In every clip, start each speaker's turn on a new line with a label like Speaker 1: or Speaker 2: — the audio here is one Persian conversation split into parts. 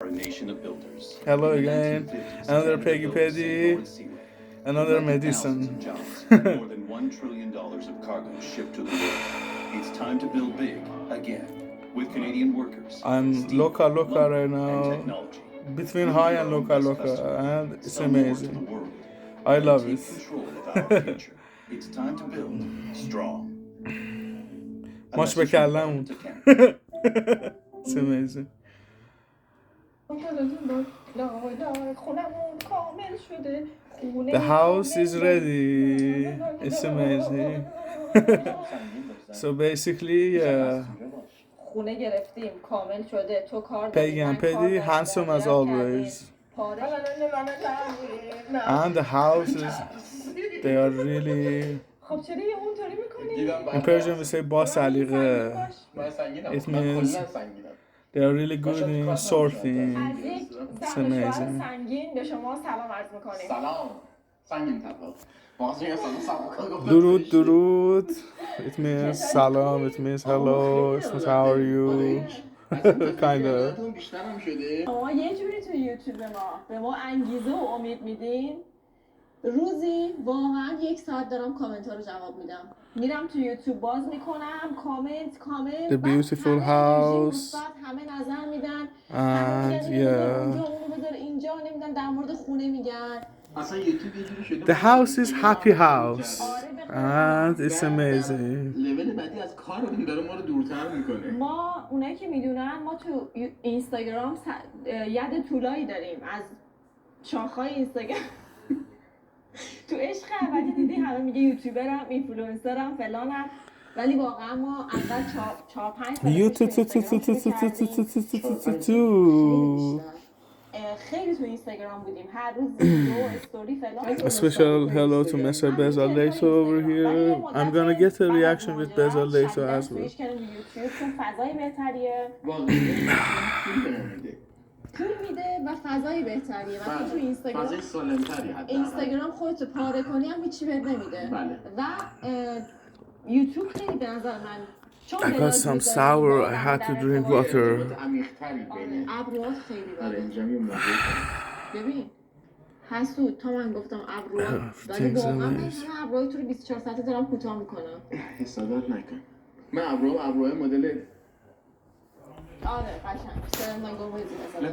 Speaker 1: A nation of builders.
Speaker 2: Hello again. Another Peggy Petty. Another medicine.
Speaker 1: More than $1 trillion of cargo shipped to the world. It's time to build big again with Canadian workers.
Speaker 2: I'm local right now. Between high and local, and it's amazing. I love it.
Speaker 1: It's time to build strong.
Speaker 2: ماش بکلم. It's amazing. The house is ready. It's amazing. So basically,
Speaker 3: خونه گرفتیم کامل شده تو کار
Speaker 2: Peggy and Petty, handsome as always. And the houses, they are really.
Speaker 3: خب چرا اونطوری میکنی؟
Speaker 2: In Persian we say با سلیقه. It means they are really good in sorting. It's amazing.
Speaker 3: سنگین به شما سلام عرض میکنیم.
Speaker 4: سلام سنگین تبا.
Speaker 2: درود. It means salam. It means hello. It means how are you? Kind of.
Speaker 3: شما یه جوری تو یوتیوب به ما انگیزه و امید میدین. روزی واقعا 1 ساعت دارم کامنت ها رو جواب میدم. میرم تو یوتیوب باز میکنم کامنت.
Speaker 2: The beautiful house.
Speaker 3: همه نظر میدن.
Speaker 2: And yeah.
Speaker 3: اونو بذار اینجا نمیدن در مورد خونه میگن.
Speaker 2: The house is happy house. And it's amazing.
Speaker 4: لول بعدی از کارمون داره ما رو دورتر میکنه.
Speaker 3: ما اونایی که میدونن ما تو اینستاگرام ید طولایی داریم از شاخهای اینستاگرام. تو عشق اولی دیدی همه میگه یوتیوبرم اینفلوئنسرم فلانم ولی واقعا ما اول 4-5 خیلی تو اینستاگرام بودیم هر روز ویدیو استوری فلان.
Speaker 2: A special hello to Mr. Bezal Leito over here. I'm gonna get a reaction with Bezal Leito as well.
Speaker 3: یوتیوب چون فضای بهتریه پول میده و فضای بهتریه و تو اینستاگرام
Speaker 4: فضای سالمتری حتی
Speaker 3: اینستاگرام خودتو پاره کنی هم هیچی بهت نمیده. و یوتیوب خیلی به نظر من
Speaker 2: I got some sour. I had to drink water.
Speaker 4: عمیق‌تری بینه.
Speaker 3: ابروات خیلی
Speaker 4: آره
Speaker 3: داره.
Speaker 4: اینجا میام موضوع
Speaker 3: ببین حسود تا من گفتم ابروات ولی واقعا من ابروهای تو رو 24 ساعته دارم کوتاه میکنم.
Speaker 4: حسادت نکن. من ابروهای مدل
Speaker 3: آره قشنگ سرنا گومزی مثلا.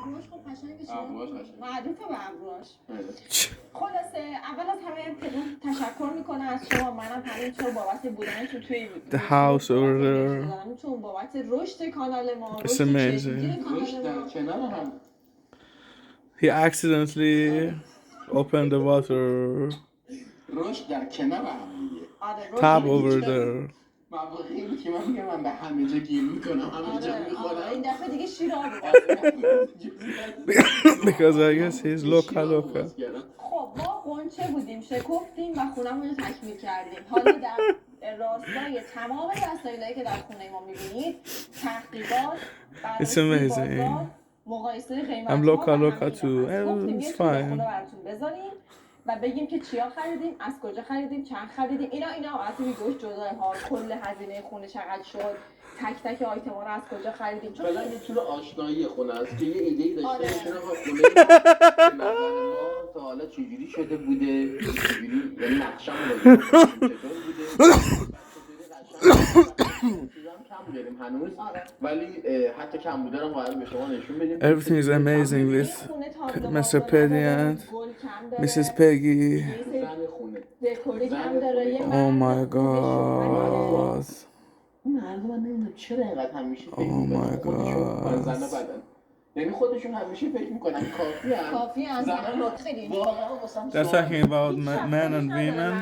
Speaker 3: ابروهاش خب قشنگه چرا؟ معروفه به ابروهاش. خلاصه اول از همه تشکر میکنم از شما منم همینطور بابت بودنتون توی
Speaker 2: The house over there.
Speaker 3: چون بابت رشد کانال ما
Speaker 2: It's amazing.
Speaker 4: رشد در کنار هم.
Speaker 2: He accidentally opened the water
Speaker 4: رشد در کنار هم دیگه.
Speaker 2: tap over there.
Speaker 4: مواقعی بود که من میگم من به همه جا گیر میکنم همه جا میخورم.
Speaker 3: این دفعه دیگه شیر آب.
Speaker 2: Because I guess he's local.
Speaker 3: خب ما قنچه بودیم شکفتیم و خونمون رو تکمیل کردیم. حالا در راستای تمام وسایلی که در خونه ما میبینید تحقیقات
Speaker 2: It's amazing.
Speaker 3: مقایسه قیمت
Speaker 2: I'm local too. It's fine.
Speaker 3: براتون بذاریم و بگیم که چیا خریدیم از کجا خریدیم چند خریدیم اینا البته ویدیوش جدای ها کل هزینه خونه چقدر شد تک تک آیتما رو از کجا خریدیم چون
Speaker 4: فعلا یه طور آشنایی خونه است که یه ایده‌ای داشته باشین آقا خونه به نظر ما تا حالا چجوری شده بوده چجوری یعنی نقشه‌مون رو چطور بوده کم داریم هنوز ولی حتی کم بوده رو قرار به شما نشون بدیم.
Speaker 2: Everything is amazing with Mr. Petty and Mrs. Peggy. Oh my god.
Speaker 4: من نمیدونم چرا اینقدر همیشه فکر
Speaker 2: میکنن
Speaker 4: خودشون زن بدن یعنی خودشون همیشه فکر میکنن کافی هم زنان خیلی
Speaker 2: They're talking about men and women.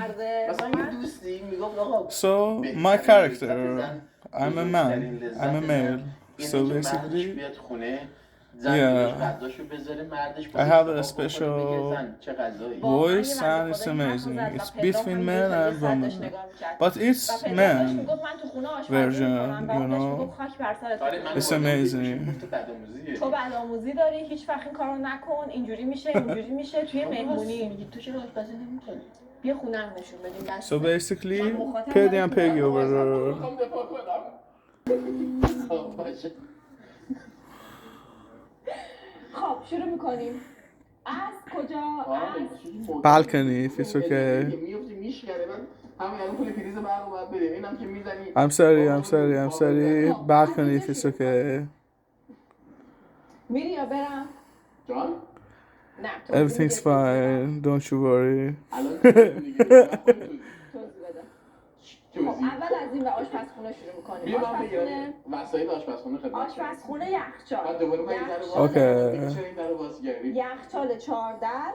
Speaker 4: مثلا یه دوستی میگفت آقا
Speaker 2: So my character, I'm a man, I'm a male. So basically, yeah, I have a special voice and it's amazing. It's between men and women, but it's man version, you know. It's amazing.
Speaker 3: تو بدآموزی داری هیچ وقت این کارو نکن اینجوری میشه اینجوری میشه توی مهمونی تو چرا آشپزی نمی‌کنی بیا خونه‌مو نشون بدیم بس.
Speaker 2: So basically, Petty and Peggy over there.
Speaker 3: شروع میکنیم از کجا؟ از
Speaker 2: Balcony if it's okay.
Speaker 4: میفتی میشکنه من همین الان پول پریز برق رو باید بدیم اینم که میزنی
Speaker 2: I'm sorry. Balcony if it's okay.
Speaker 3: میری یا برم؟
Speaker 4: جان؟
Speaker 3: نه توضیح
Speaker 2: Everything's
Speaker 3: میدی.
Speaker 2: fine. Don't you worry.
Speaker 4: الان دیگه
Speaker 3: توضیح بده. خب
Speaker 4: توضیح
Speaker 3: اول از این به آشپزخونه شروع میکنیم.
Speaker 4: بیا من
Speaker 3: آشپزخونه
Speaker 4: بگم وسایل آشپزخونه خدمت
Speaker 3: آشپزخونه یخچال.
Speaker 4: بعد دوباره من این در رو
Speaker 2: اوکی.
Speaker 4: باز چرا این در رو باز کردی؟
Speaker 3: یخچال 4 در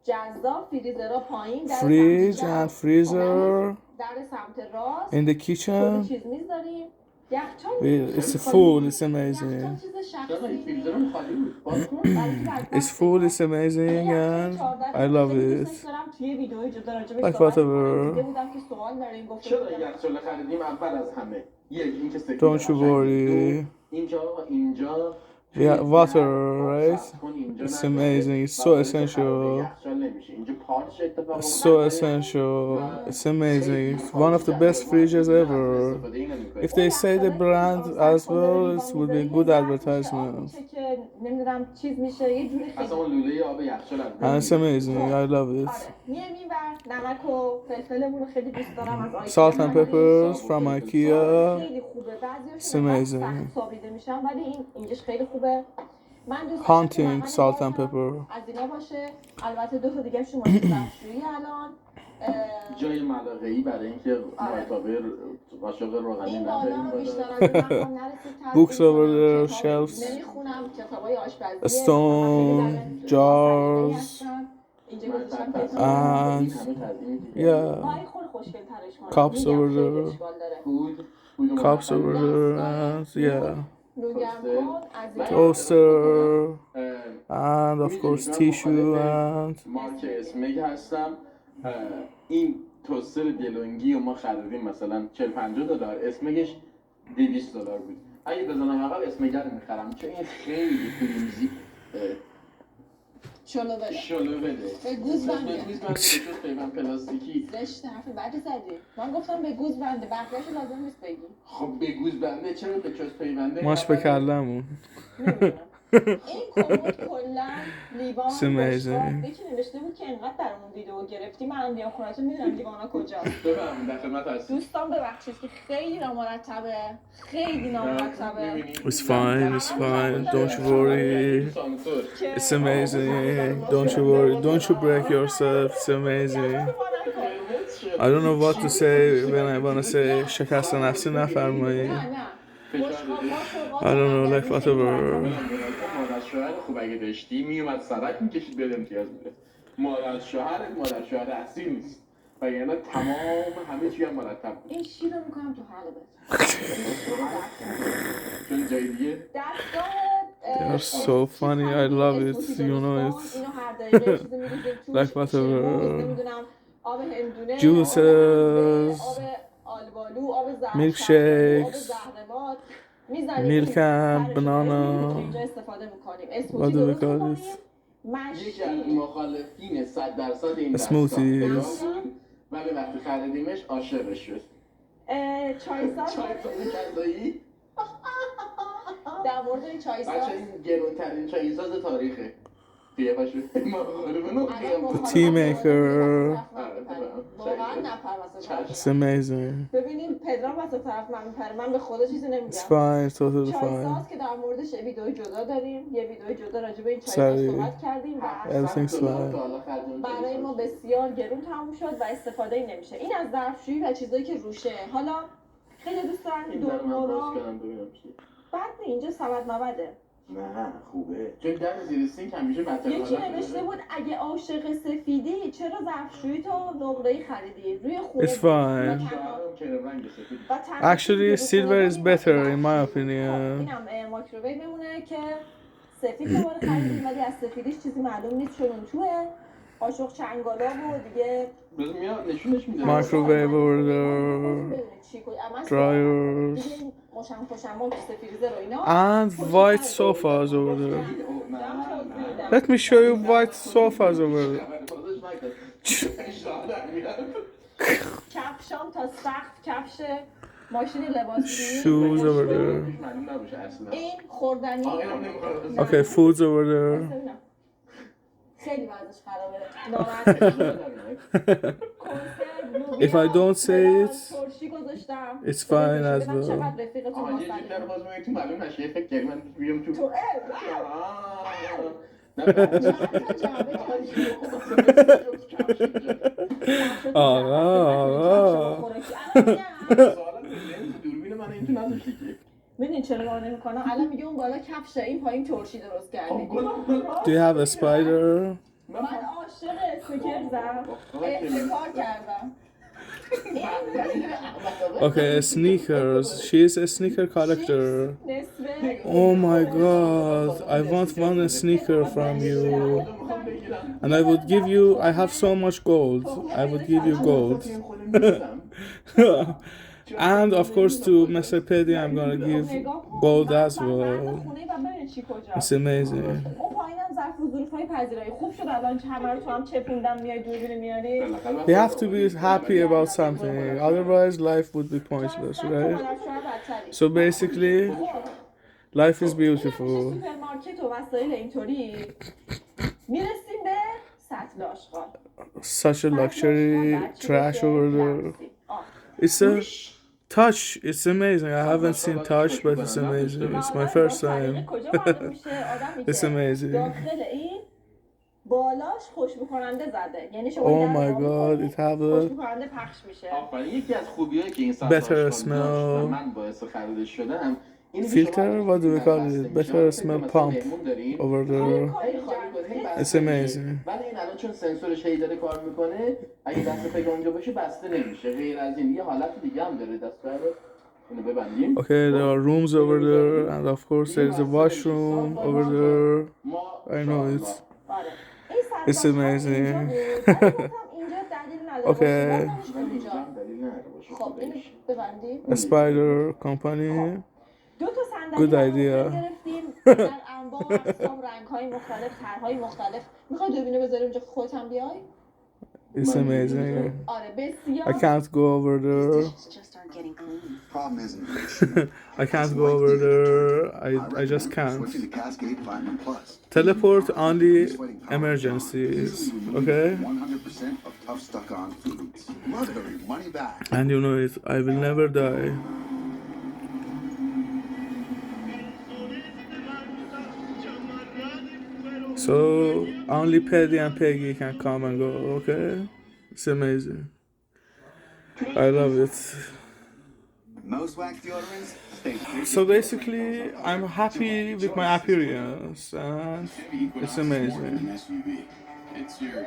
Speaker 3: جذاب فریزرها پایین در
Speaker 2: Fridge
Speaker 3: سمت
Speaker 2: and
Speaker 3: چپ.
Speaker 2: freezer
Speaker 3: در سمت راست
Speaker 2: in the
Speaker 3: کلی
Speaker 2: kitchen.
Speaker 3: چیز میز داریم یخچال
Speaker 2: It's full. It's
Speaker 3: یخچال
Speaker 2: amazing.
Speaker 3: چیز
Speaker 4: چرا این
Speaker 3: شخصی
Speaker 4: فریزرم خالی بود باز کن
Speaker 2: It's full. It's amazing and I love it.
Speaker 3: توی ویدیوی جدا راجبش
Speaker 2: Like
Speaker 3: صحبت
Speaker 2: whatever.
Speaker 3: می‌کنم. دیده بودم که سوال دارین گفته
Speaker 4: چرا
Speaker 3: بودم.
Speaker 4: یخچال خریدیم اول از همه این که سکه
Speaker 2: Don't you worry.
Speaker 4: اینجا
Speaker 2: Yeah, water, right?
Speaker 4: اینجا
Speaker 2: It's
Speaker 4: نداره.
Speaker 2: amazing. It's so
Speaker 4: وقتی
Speaker 2: essential.
Speaker 4: یخچال نمیشه اینجا پارچ اتفاق
Speaker 2: It's so essential. It's amazing. It's one of the best fridges ever. If they say the brand as well, it would be good advertisement.
Speaker 3: که نمیدونم چیز میشه یه جوری خیلی
Speaker 4: اصلا اون لوله آب یخچال از
Speaker 2: And it's amazing. I love it.
Speaker 3: آره میایم اینور نمک و فلفلمون رو خیلی دوست دارم از آیکیا.
Speaker 2: Salt and peppers from IKEA.
Speaker 3: خیلی خوبه بعضیاش
Speaker 2: It's amazing.
Speaker 3: سخت سابیده میشن ولی این اینجاش خیلی خوبه من دوست
Speaker 2: Hunting
Speaker 3: داشتم
Speaker 2: salt and
Speaker 3: که
Speaker 2: pepper.
Speaker 3: از اینا باشه البته دو تا دیگه شما ظرفشویی الان
Speaker 4: جای ملاقه‌ای برای اینکه مرتبه قاشق روغنی
Speaker 3: این
Speaker 4: نداریم
Speaker 3: بالا بیشتر از این مقام نرسید
Speaker 2: Books over there, shelves.
Speaker 3: نمیخونم کتابای آشپزی
Speaker 2: Stone, jars.
Speaker 3: اینجا گذاشتم که
Speaker 2: And yeah,
Speaker 3: وای خور خوشگل ترش کنم
Speaker 2: Cups
Speaker 3: میگم
Speaker 2: over
Speaker 3: خیلی
Speaker 2: there.
Speaker 3: اشکال داره
Speaker 4: فود
Speaker 2: cups over there, and yeah,
Speaker 3: نوگم کن از این
Speaker 2: toaster, and of course tissue and
Speaker 4: مارک اسمگ هستم این توستر دلونگی و ما خریدیم مثلا 40-50 دلار اسمگش $200 بود اگه بزنم عقب اسمگر رو میخرم چون این خیلی فیلمزی
Speaker 3: شلو بده
Speaker 4: شلو بده
Speaker 3: به گوز بنده.
Speaker 4: به گوز بنده چون پیوند پلاستیکی
Speaker 3: زشت حرف بعدی زدی من گفتم به گوز بنده بقیه‌شو لازم نیست بگی
Speaker 4: خب به گوز بنده چرا به چوز پیونده
Speaker 2: ماش به کلمون.
Speaker 3: نمی‌دونم. این کمد کلا لیوان
Speaker 2: It's amazing.
Speaker 3: یکی نوشته بود که انقدر برامون ویدیو گرفتی من بیام خونه‌تون میدونم لیوانا کجاست
Speaker 4: بفهم در خدمت هستی
Speaker 3: دوستان ببخشید که خیلی نامرتبه خیلی نامرتبه
Speaker 2: It's fine, it's fine. Don't you worry. It's amazing. Don't you worry. Don't you break yourself. It's amazing. I don't know what to say when I wanna say شکست نفسی نفرمایی.
Speaker 3: نه
Speaker 2: I don't know, like whatever.
Speaker 4: مادر شوهر خوب اگه داشتی میومد سرک میکشید بیاد امتیاز میده مادر شوهر اصیل نیست وگرنه تمام همه چی هم مرتب بود
Speaker 3: این شیر رو میکنم تو حلبت
Speaker 4: چون جای دیگه
Speaker 2: They are so funny. I love it. You know it.
Speaker 3: اینو هر دقیقه چیزی می‌ریزیم توش.
Speaker 2: Like whatever.
Speaker 3: نمی‌دونم آب هندونه
Speaker 2: Juices.
Speaker 3: آب آلبالو آب زعفران
Speaker 2: Milkshakes.
Speaker 3: آب زهرمار می‌زنیم
Speaker 2: Milk and banana.
Speaker 3: اینجا استفاده می‌کنیم
Speaker 2: What
Speaker 3: اسموتی
Speaker 2: do we
Speaker 3: درست
Speaker 2: call
Speaker 3: می‌کنیم
Speaker 4: یکی
Speaker 3: مشکی
Speaker 4: از مخالفین 100% این
Speaker 2: Smoothies.
Speaker 4: دستگاه بود ولی وقتی خریدیمش عاشقش شد
Speaker 3: چای ساز
Speaker 4: چای کذایی
Speaker 3: در مورد این چای ساز
Speaker 4: بچه این گرونترین چای ساز تاریخه قیافشو ما خورمونو قیافه
Speaker 2: Tea maker.
Speaker 3: واقعا نپر واسه
Speaker 2: It's amazing.
Speaker 3: ببینیم پدرام واسه طرف من میپره من به خدا چیزی نمیگم
Speaker 2: It's fine. It's totally
Speaker 3: چای
Speaker 2: fine.
Speaker 3: ساز که در موردش یه ویدیو جدا داریم یه ویدیو جدا راجع به این چای
Speaker 2: سریع.
Speaker 3: ساز صحبت کردیم و
Speaker 2: Everything's fine.
Speaker 3: برای ما بسیار گرون تموم شد و استفاده ای نمیشه این از ظرفشویی و چیزایی که روشه حالا خیلی دوست دارن
Speaker 4: این در من باز
Speaker 3: دورمورا
Speaker 4: کنم ببینم چیه
Speaker 3: بعد اینجا سبد مبده
Speaker 4: نه خوبه چون در زیر سینک همیشه بطر
Speaker 3: یکی نوشته بود اگه عاشق سفیدی چرا ظرفشویی تو نقره‌ای خریدی روی خونه
Speaker 2: It's fine.
Speaker 4: شوهرم کرم رنگ سفید
Speaker 3: و تنها
Speaker 2: Actually,
Speaker 3: چیزی که
Speaker 2: silver is
Speaker 3: رو
Speaker 2: better in my
Speaker 3: خب،
Speaker 2: opinion.
Speaker 3: اینم مایکروویو میمونه که سفید دوباره خریدیم ولی از سفیدیش چیزی معلوم نیست چون اون توه قاشق چنگالا و دیگه
Speaker 4: بذار میاد نشونش میده
Speaker 2: Microwave over there. Dryers.
Speaker 3: مشم‌پشم‌ها تو فریزر و اینا
Speaker 2: And white sofas over there. Let me show you white sofas over there.
Speaker 3: کفشام تا سقف کفش ماشین لباسی
Speaker 2: Shoes over there.
Speaker 4: توش معلوم نباشه اصلا
Speaker 3: این خوردنی
Speaker 4: اینم نمی‌خوره.
Speaker 2: Okay, food's over there.
Speaker 3: ببینم. خیلی وضعش خرابه ناراحت
Speaker 2: If I don't say it,
Speaker 3: ترشی گذاشتم
Speaker 2: it's fine as
Speaker 3: ببینم
Speaker 2: well.
Speaker 3: چقدر رفیقتون
Speaker 4: آها یه
Speaker 3: مصدقه.
Speaker 4: جیگر باز میگه تو معلوم نشه یه فکر کردی من بیام تو
Speaker 3: تو اه،
Speaker 4: نه بعد
Speaker 2: آقا
Speaker 4: دوربین من این تو نداشتی که
Speaker 3: ببین چرا کار نمی‌کنه الان میگه اون بالا کفشه این پایین ترشی درست کردی
Speaker 2: Do you have a spider?
Speaker 3: من عاشق اسنیکرزم افتخار کردم
Speaker 2: Okay, sneakers. She is a sneaker collector.
Speaker 3: نصفه
Speaker 2: Oh my god, I want one sneaker from you. And I would give you, I have so much gold. I would give you gold. And of course to Mr. Petty, I'm gonna give gold as well.
Speaker 3: خونه و ببین چی کجا
Speaker 2: It's amazing.
Speaker 3: اون پایینم ظرف و ظروفای پذیرایی خوب شد الان همه رو تو هم چپوندم میای دوربین میاری
Speaker 2: You have to be happy about something, otherwise life would be pointless, right? So basically, life is beautiful.
Speaker 3: سوپرمارکت و وسایل اینطوری میرسیم به سطل آشغال
Speaker 2: Such a luxury trash over there. It's a touch. It's amazing. I haven't seen touch, but it's amazing. It's my first time. It's amazing.
Speaker 3: داخل این بالاش خوشبو کننده زده یعنی شما
Speaker 2: Oh
Speaker 3: در
Speaker 2: my
Speaker 3: نگاه
Speaker 2: god,
Speaker 3: می‌کنی،
Speaker 2: it have
Speaker 3: خوشبو
Speaker 2: a
Speaker 3: کننده پخش میشه
Speaker 4: آفرین یکی از خوبیایی که این سطح
Speaker 2: Better
Speaker 4: آشغال داشت
Speaker 2: smell.
Speaker 4: و من باعث خریدش شدم اینه که
Speaker 2: filter.
Speaker 4: شما
Speaker 2: What do we call
Speaker 4: بسته
Speaker 2: it?
Speaker 4: میشه.
Speaker 2: Better
Speaker 4: مثلا
Speaker 2: smell
Speaker 4: مثلا
Speaker 2: pump
Speaker 4: مهمون دارین.
Speaker 2: over there.
Speaker 4: هی خالی کنه، هی بسته
Speaker 2: It's
Speaker 4: میشه.
Speaker 2: amazing.
Speaker 4: ولی این الان چون سنسورش هی داره کار میکنه اگه دست پگاه اونجا باشه بسته نمیشه غیر از این یه حالت دیگه هم داره دستگاه رو اینو ببندیم
Speaker 2: Okay, there are rooms over there, and of course there's a washroom over there.
Speaker 4: ما
Speaker 2: I know it.
Speaker 3: آره. این سطل
Speaker 2: It's
Speaker 3: آشغال
Speaker 2: amazing.
Speaker 3: اینجا بود. ولی گفتم اینجا دلیل نداره
Speaker 2: Okay.
Speaker 3: باشه، بازمش اونجا.
Speaker 4: دلیل نداره باشه
Speaker 3: خب اینو ببندیم
Speaker 2: A spider company.
Speaker 3: دو تا صندلی
Speaker 2: Good
Speaker 3: برامون
Speaker 2: idea.
Speaker 3: گرفتیم در انواع و اقسام رنگ‌های مختلف طرح‌های مختلف میخوای دوربینو بذاری اونجا خودت هم بیای
Speaker 2: It's amazing.
Speaker 3: آره
Speaker 2: I
Speaker 3: بسیار
Speaker 2: can't go over there.
Speaker 5: Just aren't getting clean.
Speaker 6: Problem isn't
Speaker 2: I can't go over there. I just can't.
Speaker 6: switching to Cascade Platinum Plus.
Speaker 2: Teleport only emergencies. Okay?
Speaker 6: 100% of tough stuck-on foods. Mother, money back.
Speaker 2: And you know it. I will never die. So only Paddy and Peggy can come and go. Okay? It's amazing. I love it.
Speaker 6: Most wax deodorants stay
Speaker 2: So basically, I'm happy with my appearance, and it's amazing.
Speaker 1: SUV. It's your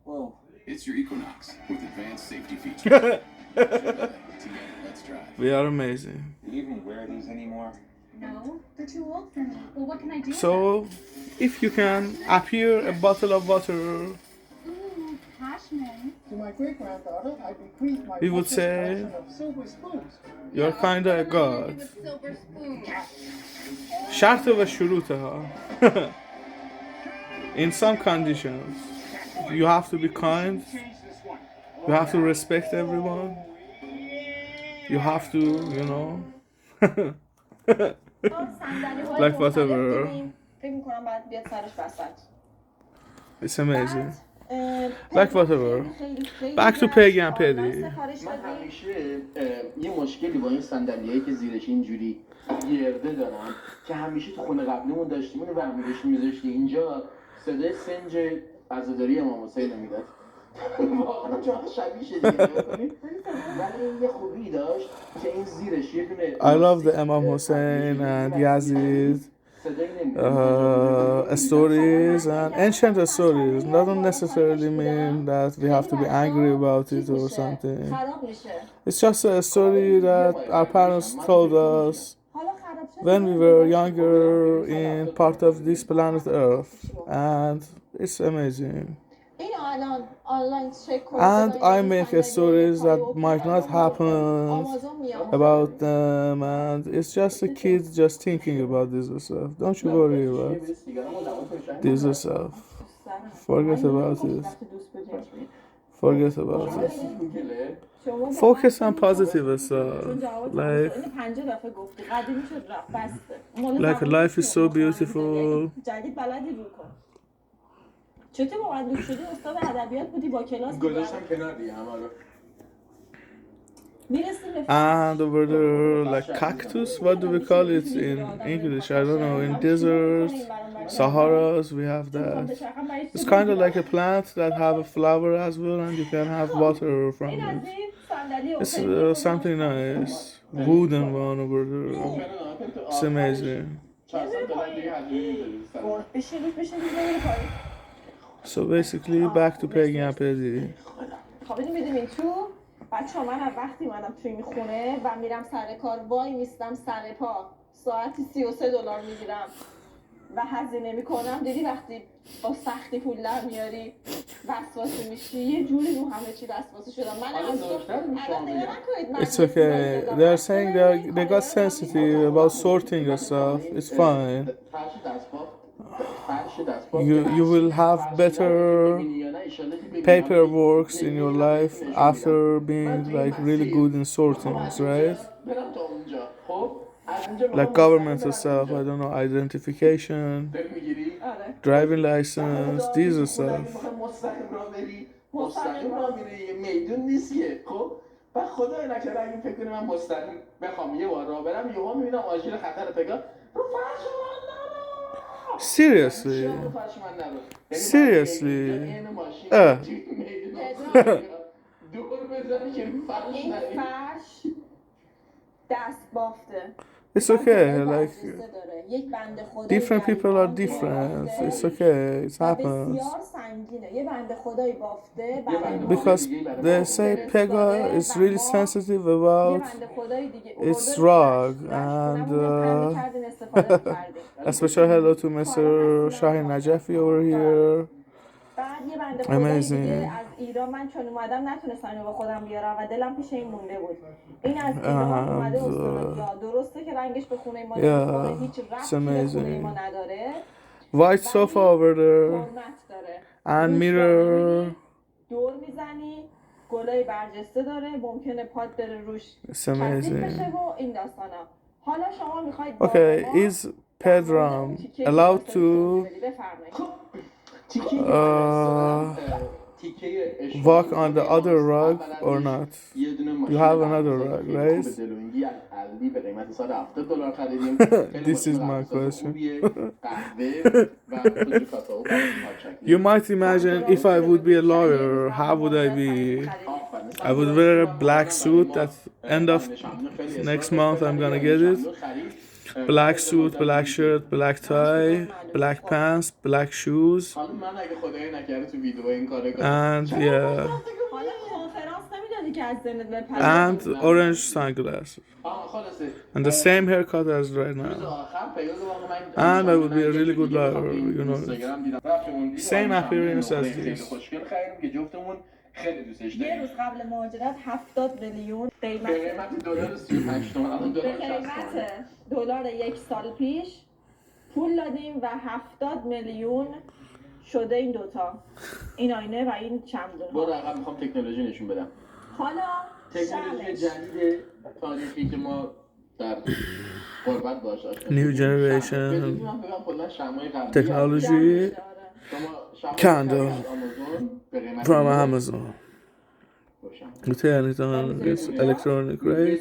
Speaker 1: well, it's your Equinox with advanced safety features. Together, let's drive.
Speaker 2: We are amazing.
Speaker 7: Do you even wear these anymore?
Speaker 5: No, they're too old for me. Well, what can I do?
Speaker 2: So, if you can appear a bottle of water,
Speaker 5: Ooh, Cashman.
Speaker 7: To my great-granddaughter, I bequeath my
Speaker 2: We would
Speaker 7: precious
Speaker 2: say-
Speaker 7: collection of silver spoons.
Speaker 2: you're kinda a god.
Speaker 5: With silver spoons.
Speaker 2: شرط و شروطها. In some conditions, you have to be kind. You have to respect everyone. You have to, you know. Like whatever.
Speaker 3: فکر می‌کنم باید بیاد سرش وسط
Speaker 2: It's amazing.
Speaker 3: اه،
Speaker 2: Like whatever.
Speaker 3: خیلی- خیلی
Speaker 2: Back to
Speaker 3: از
Speaker 2: Peggy and
Speaker 3: آنلاین
Speaker 2: Paddy.
Speaker 3: سفارش
Speaker 4: من
Speaker 3: دادیم.
Speaker 4: همیشه یه مشکلی با این صندلیایی که زیرش اینجوری گرده دارم که همیشه تو خونه قبلیمون داشتیم اونو برمی داشتیم میذاشتی اینجا صدای سنج عزاداری امام حسین رو میداد واقعا چون شبیه دیگه بکنید ولی این یه خوبی داشت که این زیرش یه دونه
Speaker 2: I love the Imam Hussein and Yazid stories and ancient stories. Doesn't necessarily mean that we have to be angry about it or something.
Speaker 3: خراب میشه
Speaker 2: It's just a story that our parents told us
Speaker 3: حالا خراب شد
Speaker 2: when we were younger in part of this planet Earth, and it's amazing.
Speaker 3: این الان آنلاین چک کنید
Speaker 2: And I make stories that might not happen
Speaker 3: آمازون میاد
Speaker 2: about them, and it's just a kid just thinking about this stuff. Don't you worry about this stuff. Forget about it.
Speaker 3: وقتی دوست بودیم.
Speaker 2: Forget about it.
Speaker 4: گوگله
Speaker 3: شما
Speaker 2: Focus on positive stuff.
Speaker 3: چون جواب
Speaker 2: Like,
Speaker 3: اینو 50 دفعه گفتی قدیمی شد رفت بسته مال
Speaker 2: like
Speaker 3: زمان
Speaker 2: life is so beautiful.
Speaker 3: جدید بلدی رو کن چطور واقعا دوست شدی استاد ادبیات بودی با کلاس بودی
Speaker 4: گذاشتم کنار دیگه همه رو
Speaker 3: میرسیم به
Speaker 2: And over there, like cactus, what do we call it in English? I don't know. In deserts, Saharas, we have that. It's kind of like a plant that have a flower as well, and you can have water from
Speaker 3: این از
Speaker 2: it.
Speaker 3: این صندلی
Speaker 2: It's
Speaker 3: اوپن
Speaker 2: something nice. Wooden one over there. It's amazing.
Speaker 4: 400 دلار دیگه هزینه می‌ذاری
Speaker 3: بشینید ببینید پایین
Speaker 2: So basically, back to Peggy and Peddy.
Speaker 3: خب میدیم این تو بچه‌ها من از وقتی اومدم توی این خونه و میرم سر کار وای میستم سر پا ساعتی 33 دلار میگیرم و هزینه میکنم دیدی وقتی با سختی پول در میاری وسواسه میشی یه جوری رو همه چی وسواسه شدم من از الان نگاه نکنید من
Speaker 2: It's okay. They're saying they got sensitive about sorting and stuff. It's fine. You will have better paperworks in your life after being like really good in sortings, right?
Speaker 4: برم تا اونجا خب از اونجا
Speaker 2: Like government stuff, I don't know, identification,
Speaker 4: داری میگیری
Speaker 3: آره
Speaker 2: driving license, these stuff.
Speaker 4: مستقیم راه بری مستقیم راه میری یه میدون نیست که خب و خدای نکرده اگه فکر کنی من مستقیم بخوام یه بار راه برم یهو میبینم آژیر خطر پگاه رو فرش من نرو
Speaker 2: Seriously.
Speaker 4: رو فرش من نرو
Speaker 2: Seriously.
Speaker 4: دور بزنی که فرش
Speaker 3: این
Speaker 4: نری
Speaker 3: فرش دست بافته
Speaker 2: It's okay, like
Speaker 3: یک بنده خدایی
Speaker 2: different people are different. It's okay, it happens.
Speaker 3: بسیار سنگینه یه بنده خدایی بافته برای
Speaker 2: Because they say Pega is really sensitive
Speaker 3: یه
Speaker 2: about
Speaker 3: بنده خدایی دیگه
Speaker 2: its
Speaker 3: آورده
Speaker 2: rug
Speaker 3: رشت
Speaker 2: and
Speaker 3: بودم، کردیم استفاده کردیم
Speaker 2: a special hello to Mr. Shahin Najafi over here.
Speaker 3: بعد یه بنده خدایی
Speaker 2: Amazing.
Speaker 3: دیگه از ایران من چون اومدم نتونستم اینو با خودم بیارم و دلم پیش این مونده بود این از ایران اومده استرالیا درسته که رنگش به خونه ما نمیخوره هیچ ربطی به خونه ما نداره
Speaker 2: White sofa over there
Speaker 3: حرمت داره
Speaker 2: and mirror.
Speaker 3: دور میزنی گلای برجسته داره ممکنه پاد بره روش
Speaker 2: It's
Speaker 3: کثیف
Speaker 2: amazing.
Speaker 3: بشه و این داستانا حالا شما میخواید
Speaker 2: Okay, is Pedram allowed to walk on the other rug or not? You have another rug, right? This is my question. You might imagine if I would be a lawyer, how would I be? I would wear a black suit at end of next month I'm gonna get it. Black suit, black shirt, black tie, black pants, black shoes. And yeah. And orange sunglasses. And the same haircut as right now. And I would be a really good lawyer, you know. Same appearance as this.
Speaker 4: خیلی دوستش
Speaker 3: یه
Speaker 4: داریم
Speaker 3: روز قبل مهاجرت 70 میلیون قیمت
Speaker 4: دلار 35 تومن الان
Speaker 3: به
Speaker 4: دلار 60
Speaker 3: قیمت دلار یک سال پیش پول دادیم و 70 میلیون شده این دوتا این آینه و این چمدون
Speaker 4: برو عقب میخوام تکنولوژی نشون بدم
Speaker 3: حالا
Speaker 4: تکنولوژی جدید تاریخی که ما در قربت باش
Speaker 2: New generation technology candle from Amazon. You turn it on, it's electronic, right?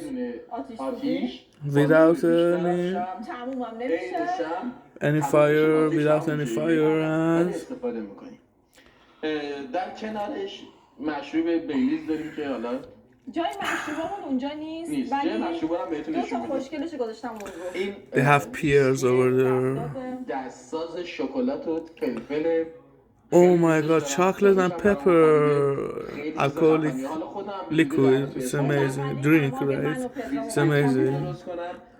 Speaker 4: آتیش
Speaker 2: Without any
Speaker 3: تمومم نمیشه
Speaker 2: fire, without any fire, and
Speaker 4: استفاده میکنیم در کنارش مشروب بیلیز داریم که حالا
Speaker 3: جای مشروبامون اونجا نیست
Speaker 4: نیست جای مشروب هم بهتون
Speaker 3: دو تا
Speaker 4: نشون میدم
Speaker 3: خوشگلش گذاشتم اون رو
Speaker 4: این
Speaker 2: they have pears over there.
Speaker 4: دستساز شکلات و فلفل
Speaker 2: Oh my god, chocolate and pepper, alcoholic liquid, it's amazing. Drink, right? It's amazing.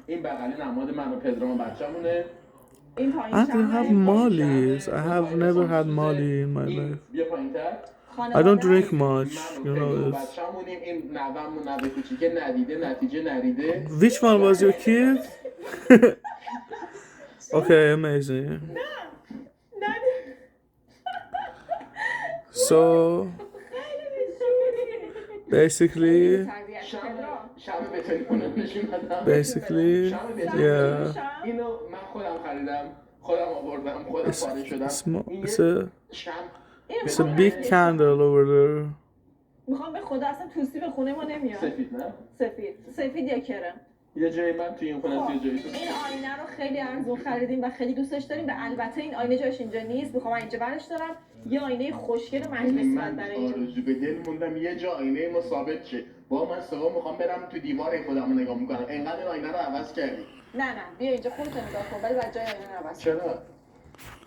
Speaker 4: این بغلی نماد من و پدرام و بچه‌مونه
Speaker 3: این پایین
Speaker 2: And they have mollies. I have never had molly in my life.
Speaker 4: بیا پایین‌تر
Speaker 2: I don't drink much, you know this.
Speaker 4: بچه‌مونیم این نوه‌مون نوه کوچیکه ندیده نتیجه نریده
Speaker 2: Which one was your kid? Okay, amazing. So basically,
Speaker 4: شم بتونی کنم نشون بدم.
Speaker 2: basically, yeah,
Speaker 4: اینو من خودم خریدم، خودم آوردم، خودم پاره شدم. این
Speaker 2: it's a
Speaker 4: شم
Speaker 2: it's a big candle over there.
Speaker 3: میخوام به خدا اصلا توسی به خونه ما نمیاد.
Speaker 4: سفید نه؟
Speaker 3: سفید یا کرم.
Speaker 4: یه جای من توی این خونه
Speaker 3: خب،
Speaker 4: یه جایی تو.
Speaker 3: این آینه رو خیلی ارزون خریدیم و خیلی دوستش داریم و البته این آینه جاش اینجا نیست. میخوام اینجا برش دارم. یه آینه خوشگل مجلس
Speaker 4: من
Speaker 3: برای این.
Speaker 4: آرزو به دل موندم یه جا آینه ما ثابت شه. با من سوا میخوام برم تو دیوار خودم نگاه میکنم. اینقدر این آینه رو عوض کردی.
Speaker 3: نه بیا اینجا خودت نگاه کن ولی بعد جای آینه رو عوض کن.
Speaker 4: چرا؟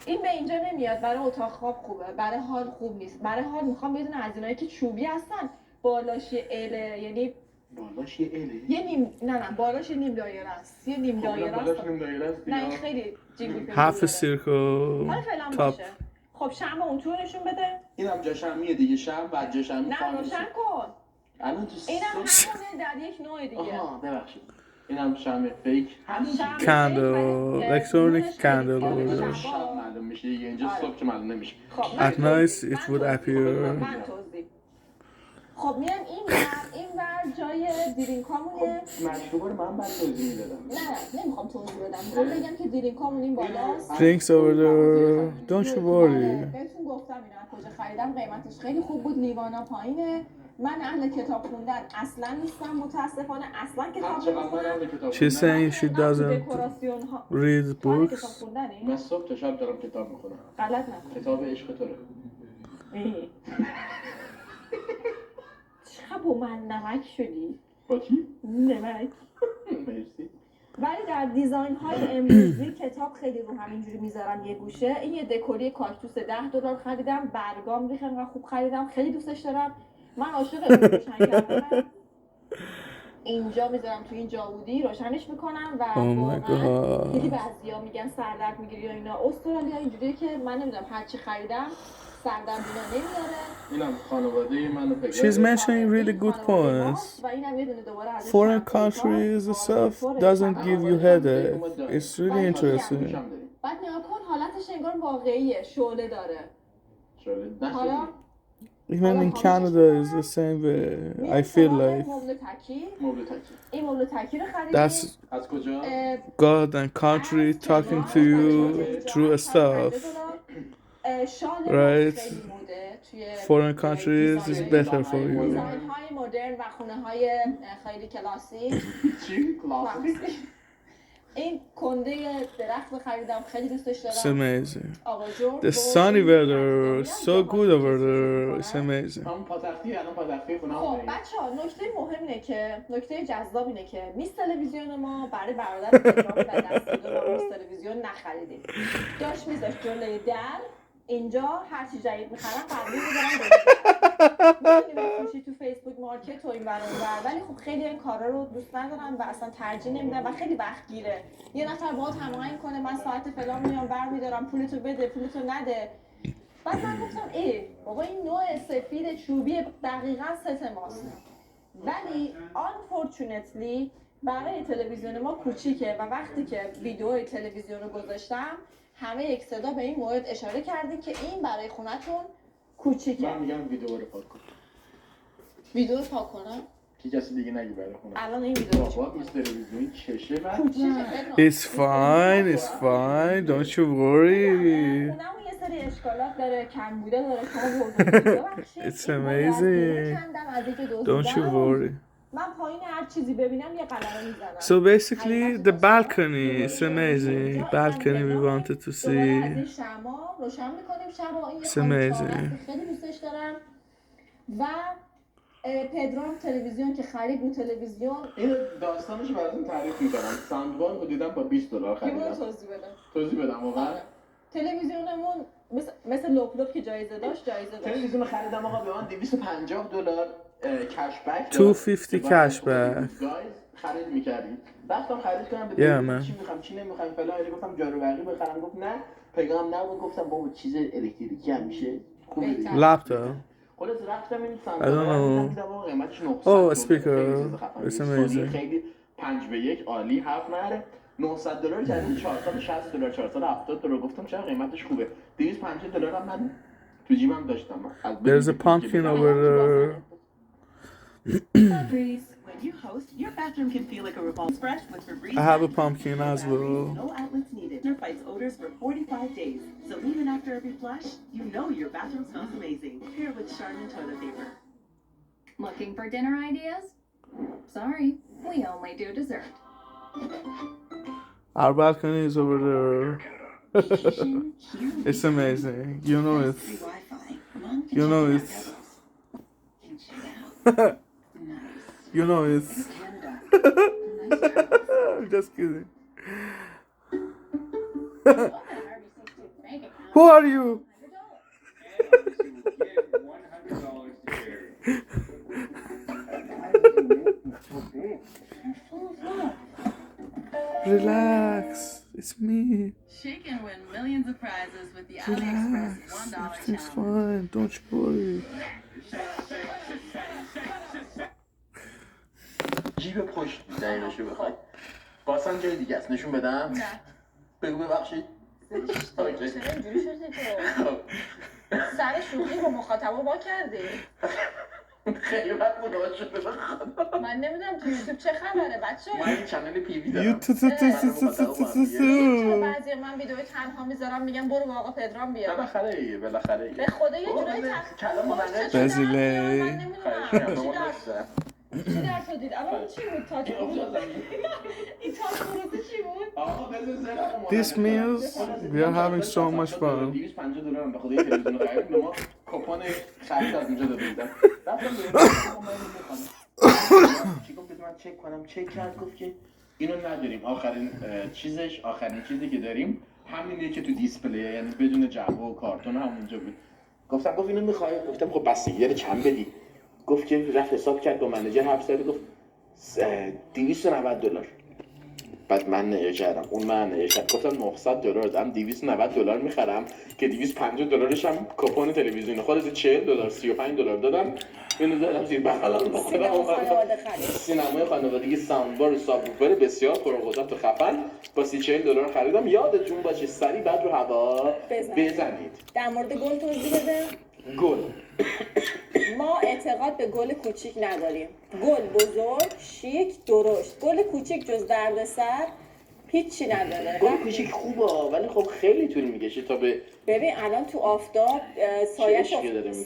Speaker 3: این به اینجا نمیاد. برای اتاق خواب خوبه. برای حال خوب نیست. برای حال میخوام بدون از اینایی که چوبی هستن بالاش اله، یعنی
Speaker 4: بالاش یه اله.
Speaker 3: یه نیم نه بالاش یه نیم دایره است. یه نیم دایره است.
Speaker 4: بالاش نیم دایره است.
Speaker 3: نه این خیلی جیبی
Speaker 2: Half a circle
Speaker 3: حالا فعلا
Speaker 2: top.
Speaker 3: باشه. خب شمع اون تو نشون بده.
Speaker 4: اینم جاشمیه دیگه شم بعد جاشمی
Speaker 3: نه روشن کن.
Speaker 4: الان تو
Speaker 3: اینم همونه در یک نوع دیگه.
Speaker 4: آها ببخشید. اینم شم فیک. همین
Speaker 3: شمع
Speaker 2: Candle,
Speaker 3: فیک،
Speaker 2: electronic
Speaker 3: نورش خیلی
Speaker 2: candle
Speaker 3: ساده.
Speaker 2: over there.
Speaker 4: شب معلوم میشه دیگه اینجا صبح که معلوم نمیشه.
Speaker 3: خب
Speaker 2: At night it would appear.
Speaker 3: من توضیح. خب میام این ور جای دیرینکامونه.
Speaker 4: مشروبا رو من بعد توضیح میدادم.
Speaker 3: نه نمیخوام توضیح بدم. میخوام بگم که دیرینکامون این بالاست.
Speaker 2: Drinks over there. Don't you worry.
Speaker 3: بهتون گفتم اینا از کجا خریدم. قیمتش خیلی خوب بود. لیوانا پایینه. من اهل کتاب خوندن اصلا نیستم متاسفانه. اصلا کتاب نمیخونم.
Speaker 2: She's saying she doesn't read books.
Speaker 4: من صبح تا شب دارم کتاب میخونم.
Speaker 3: غلط نکن.
Speaker 4: کتاب عشق تو رو.
Speaker 3: چقدر با من نمک شدی؟
Speaker 4: با کی؟
Speaker 3: نمک.
Speaker 4: مرسی.
Speaker 3: ولی در دیزاین های امروزی کتاب خیلی رو همینجوری میذارم یه گوشه. این یه دکوری کاکتوس $10 خریدم. برگام ریختم و خوب خریدم. خیلی دوستش دارم. من عاشق روشن کردنم. اینجا میذارم تو این جاودی روشنش میکنم و واقعا خیلی بعضیا میگن سردرد میگیری یا اینا. استرالیا اینجوریه که من نمیدونم هر چی خریدم سردرد اینا نمیاره.
Speaker 4: اینم خانواده منو پیدا.
Speaker 2: She's mentioning really good points.
Speaker 3: و اینم یه دونه دوباره ازش
Speaker 2: Foreign countries stuff doesn't give you headache. It's really interesting.
Speaker 3: بعد نگاه کن حالتش انگار واقعیه. شعله داره. حالا
Speaker 2: Even in Canada is the same way. I feel like
Speaker 3: این مبل تکی رو خریدیم.
Speaker 2: that's
Speaker 4: از کجا؟
Speaker 2: God and country talking to you through stuff. Right? Foreign countries is better for you.
Speaker 3: دیزاین های مدرن و خونه های خیلی کلاسیک.
Speaker 4: چی؟ کلاسیک؟
Speaker 3: این کنده درخت خریدم خیلی دوستش
Speaker 2: It's
Speaker 3: دارم.
Speaker 2: amazing.
Speaker 3: آقا جور
Speaker 2: The sunny weather is so good over there. It's amazing.
Speaker 4: هم پاتختی الان پاتختی خونه
Speaker 3: خب
Speaker 4: هم
Speaker 3: بچه‌ها نکته مهم اینه که نکته جذاب اینه که میز تلویزیون ما برای برادر پدرام و دستیار میز تلویزیون نخریدیم. داشت میذاش جلوی در اینجا هر چی جدید میخرم قبلی میذارم میتونی بفروشی تو فیسبوک مارکت و این ور اون، ولی خب خیلی این کارا رو دوست ندارن و اصلا ترجیح نمیدن و خیلی وقت گیره. یه نفر باهات هماهنگ کنه من ساعت فلان میام برمیدارم پولتو بده پولتو نده. بعد من گفتم بابا این نوع سفید چوبی دقیقاً ست ماست، ولی unfortunately برای تلویزیون ما کوچیکه و وقتی که ویدیوی تلویزیون رو گذاشتم همه یک صدا به این مورد اشاره کردیم که این برای خونتون کوچیکه.
Speaker 4: من میگم ویدیو رو پاک کن.
Speaker 3: ویدیو رو پاک کنم؟
Speaker 4: که کسی دیگه نگی برای خونه.
Speaker 3: الان این ویدیو رو
Speaker 4: بابا این تلویزیون چشه بعد
Speaker 3: کوچیکه.
Speaker 2: It's fine. It's fine. Don't you worry.
Speaker 3: خونمون یه سری اشکالات داره، کمبوده داره، شما
Speaker 2: It's amazing. Don't you worry.
Speaker 3: من پایین هر چیزی ببینم یه قلمه میزنم.
Speaker 2: So basically, the balcony is amazing. Balcony we wanted to see.
Speaker 3: از این شمع روشن میکنیم شبا. این
Speaker 2: It's amazing.
Speaker 3: خیلی دوستش دارم. و پدرام تلویزیون که خرید رو تلویزیون
Speaker 4: این داستانش رو براتون تعریف میکنم. ساندبار رو دیدم با $20 خریدم. توضیح بدم واقعا.
Speaker 3: تلویزیونمون مثل لوپ لوپ که جایزه داشت.
Speaker 4: تلویزیون رو خریدم آقا به من $250 کشبک
Speaker 2: $250 cashback.
Speaker 4: خرید میکردیم. رفتم خرید کنم به چی میخوام چی نمیخوام فلان. گفتم جارو برقی بخرم، گفت نه پیغام نبود. گفتم بابا چیز الکتریکی هم میشه خوبه.
Speaker 2: Laptop.
Speaker 4: خلاص رفتم این
Speaker 2: I don't know.
Speaker 4: دیدم قیمتش $900.
Speaker 2: Oh, a speaker. It's amazing.
Speaker 4: خیلی 5-1 عالی حرف نره. $900 کردیم $460 $470. گفتم چرا قیمتش خوبه. $250 هم من تو جیبم داشتم.
Speaker 2: There's a pumpkin over there.
Speaker 8: Febreze. When you host, your bathroom can feel like a revolve fresh with Febreze.
Speaker 2: I have a pumpkin as well.
Speaker 8: No outlets needed. It fights odors for 45 days. So even after every flush, you know your bathroom smells amazing. Pair with Charmin toilet paper.
Speaker 5: Looking for dinner ideas? Sorry, we only do dessert.
Speaker 2: Our balcony is over there. It's amazing. You know it.
Speaker 8: Free Wi-Fi. Mom can
Speaker 2: You know
Speaker 8: check
Speaker 2: it.
Speaker 8: out Pebbles. Can check out. Nice.
Speaker 2: You know it.
Speaker 8: Canada. Nice travels.
Speaker 2: I'm just kidding. Who are you? Relax. It's me.
Speaker 8: She can win millions of prizes with the AliExpress
Speaker 2: Relax.
Speaker 8: $1
Speaker 2: Everything's
Speaker 8: challenge.
Speaker 2: fine. Don't you worry.
Speaker 4: جیب پشت دقیقشو بخوای باسن جای دیگه است نشون بدم؟
Speaker 5: نه.
Speaker 4: بگو ببخشید
Speaker 5: چرا اینجوری شدی تو؟ سر شوخی با مخاطبا وا کردی؟
Speaker 4: خیلی وقت مداد شده
Speaker 5: من نمیدونم تو یوتیوب چه خبره بچه؟
Speaker 4: من یه چنل پیوی
Speaker 2: You
Speaker 4: دارم
Speaker 5: چرا بعضی من ویدیو تنها میذارم میگم برو با آقا پدرام بیا.
Speaker 4: بالاخره
Speaker 5: به خدا یه جورایی
Speaker 4: کلام منقه
Speaker 2: بزیله.
Speaker 5: من نمیدونم چی در تو دید؟ الان چی بود تاج این تاج پروسه چی بود؟
Speaker 2: This meals, we are having so much fun.
Speaker 4: $250 به خدا یه تلویزیون خرید به ما کپون خرید از اونجا داده بودن رفتم چی گفت من چک کنم چک کرد گفت که اینو نداریم آخرین چیزی که داریم همینیه که تو دیسپلیه یعنی بدون جعبه و کارتون همونجا بود گفت اینو میخوای گفتم خب بستگی چند بدی گفت که رفت حساب کرد با منیجر حرف زد گفت $290 بعد من نگاه کردم اون من نگاه کرد گفتم $900 دارم $290 میخرم که $250 هم کپون تلویزیون خودت $40 $35 دادم اینو دادم زیر بغلم سینمای خانوادگی ساوندبار و سابوفر بسیار پرقدرت و خفن با $30-40 خریدم یادتون باشه سری بعد رو هوا بزنید
Speaker 9: در مورد گل توضیح بده
Speaker 4: گل
Speaker 9: ما اعتقاد به گل کوچیک نداریم گل بزرگ شیک درشت گل کوچیک جز دردسر هیچی نداره
Speaker 4: گل کوچیک خوبه ولی خب خیلی طول میکشه تا به
Speaker 9: ببین الان تو آفتاب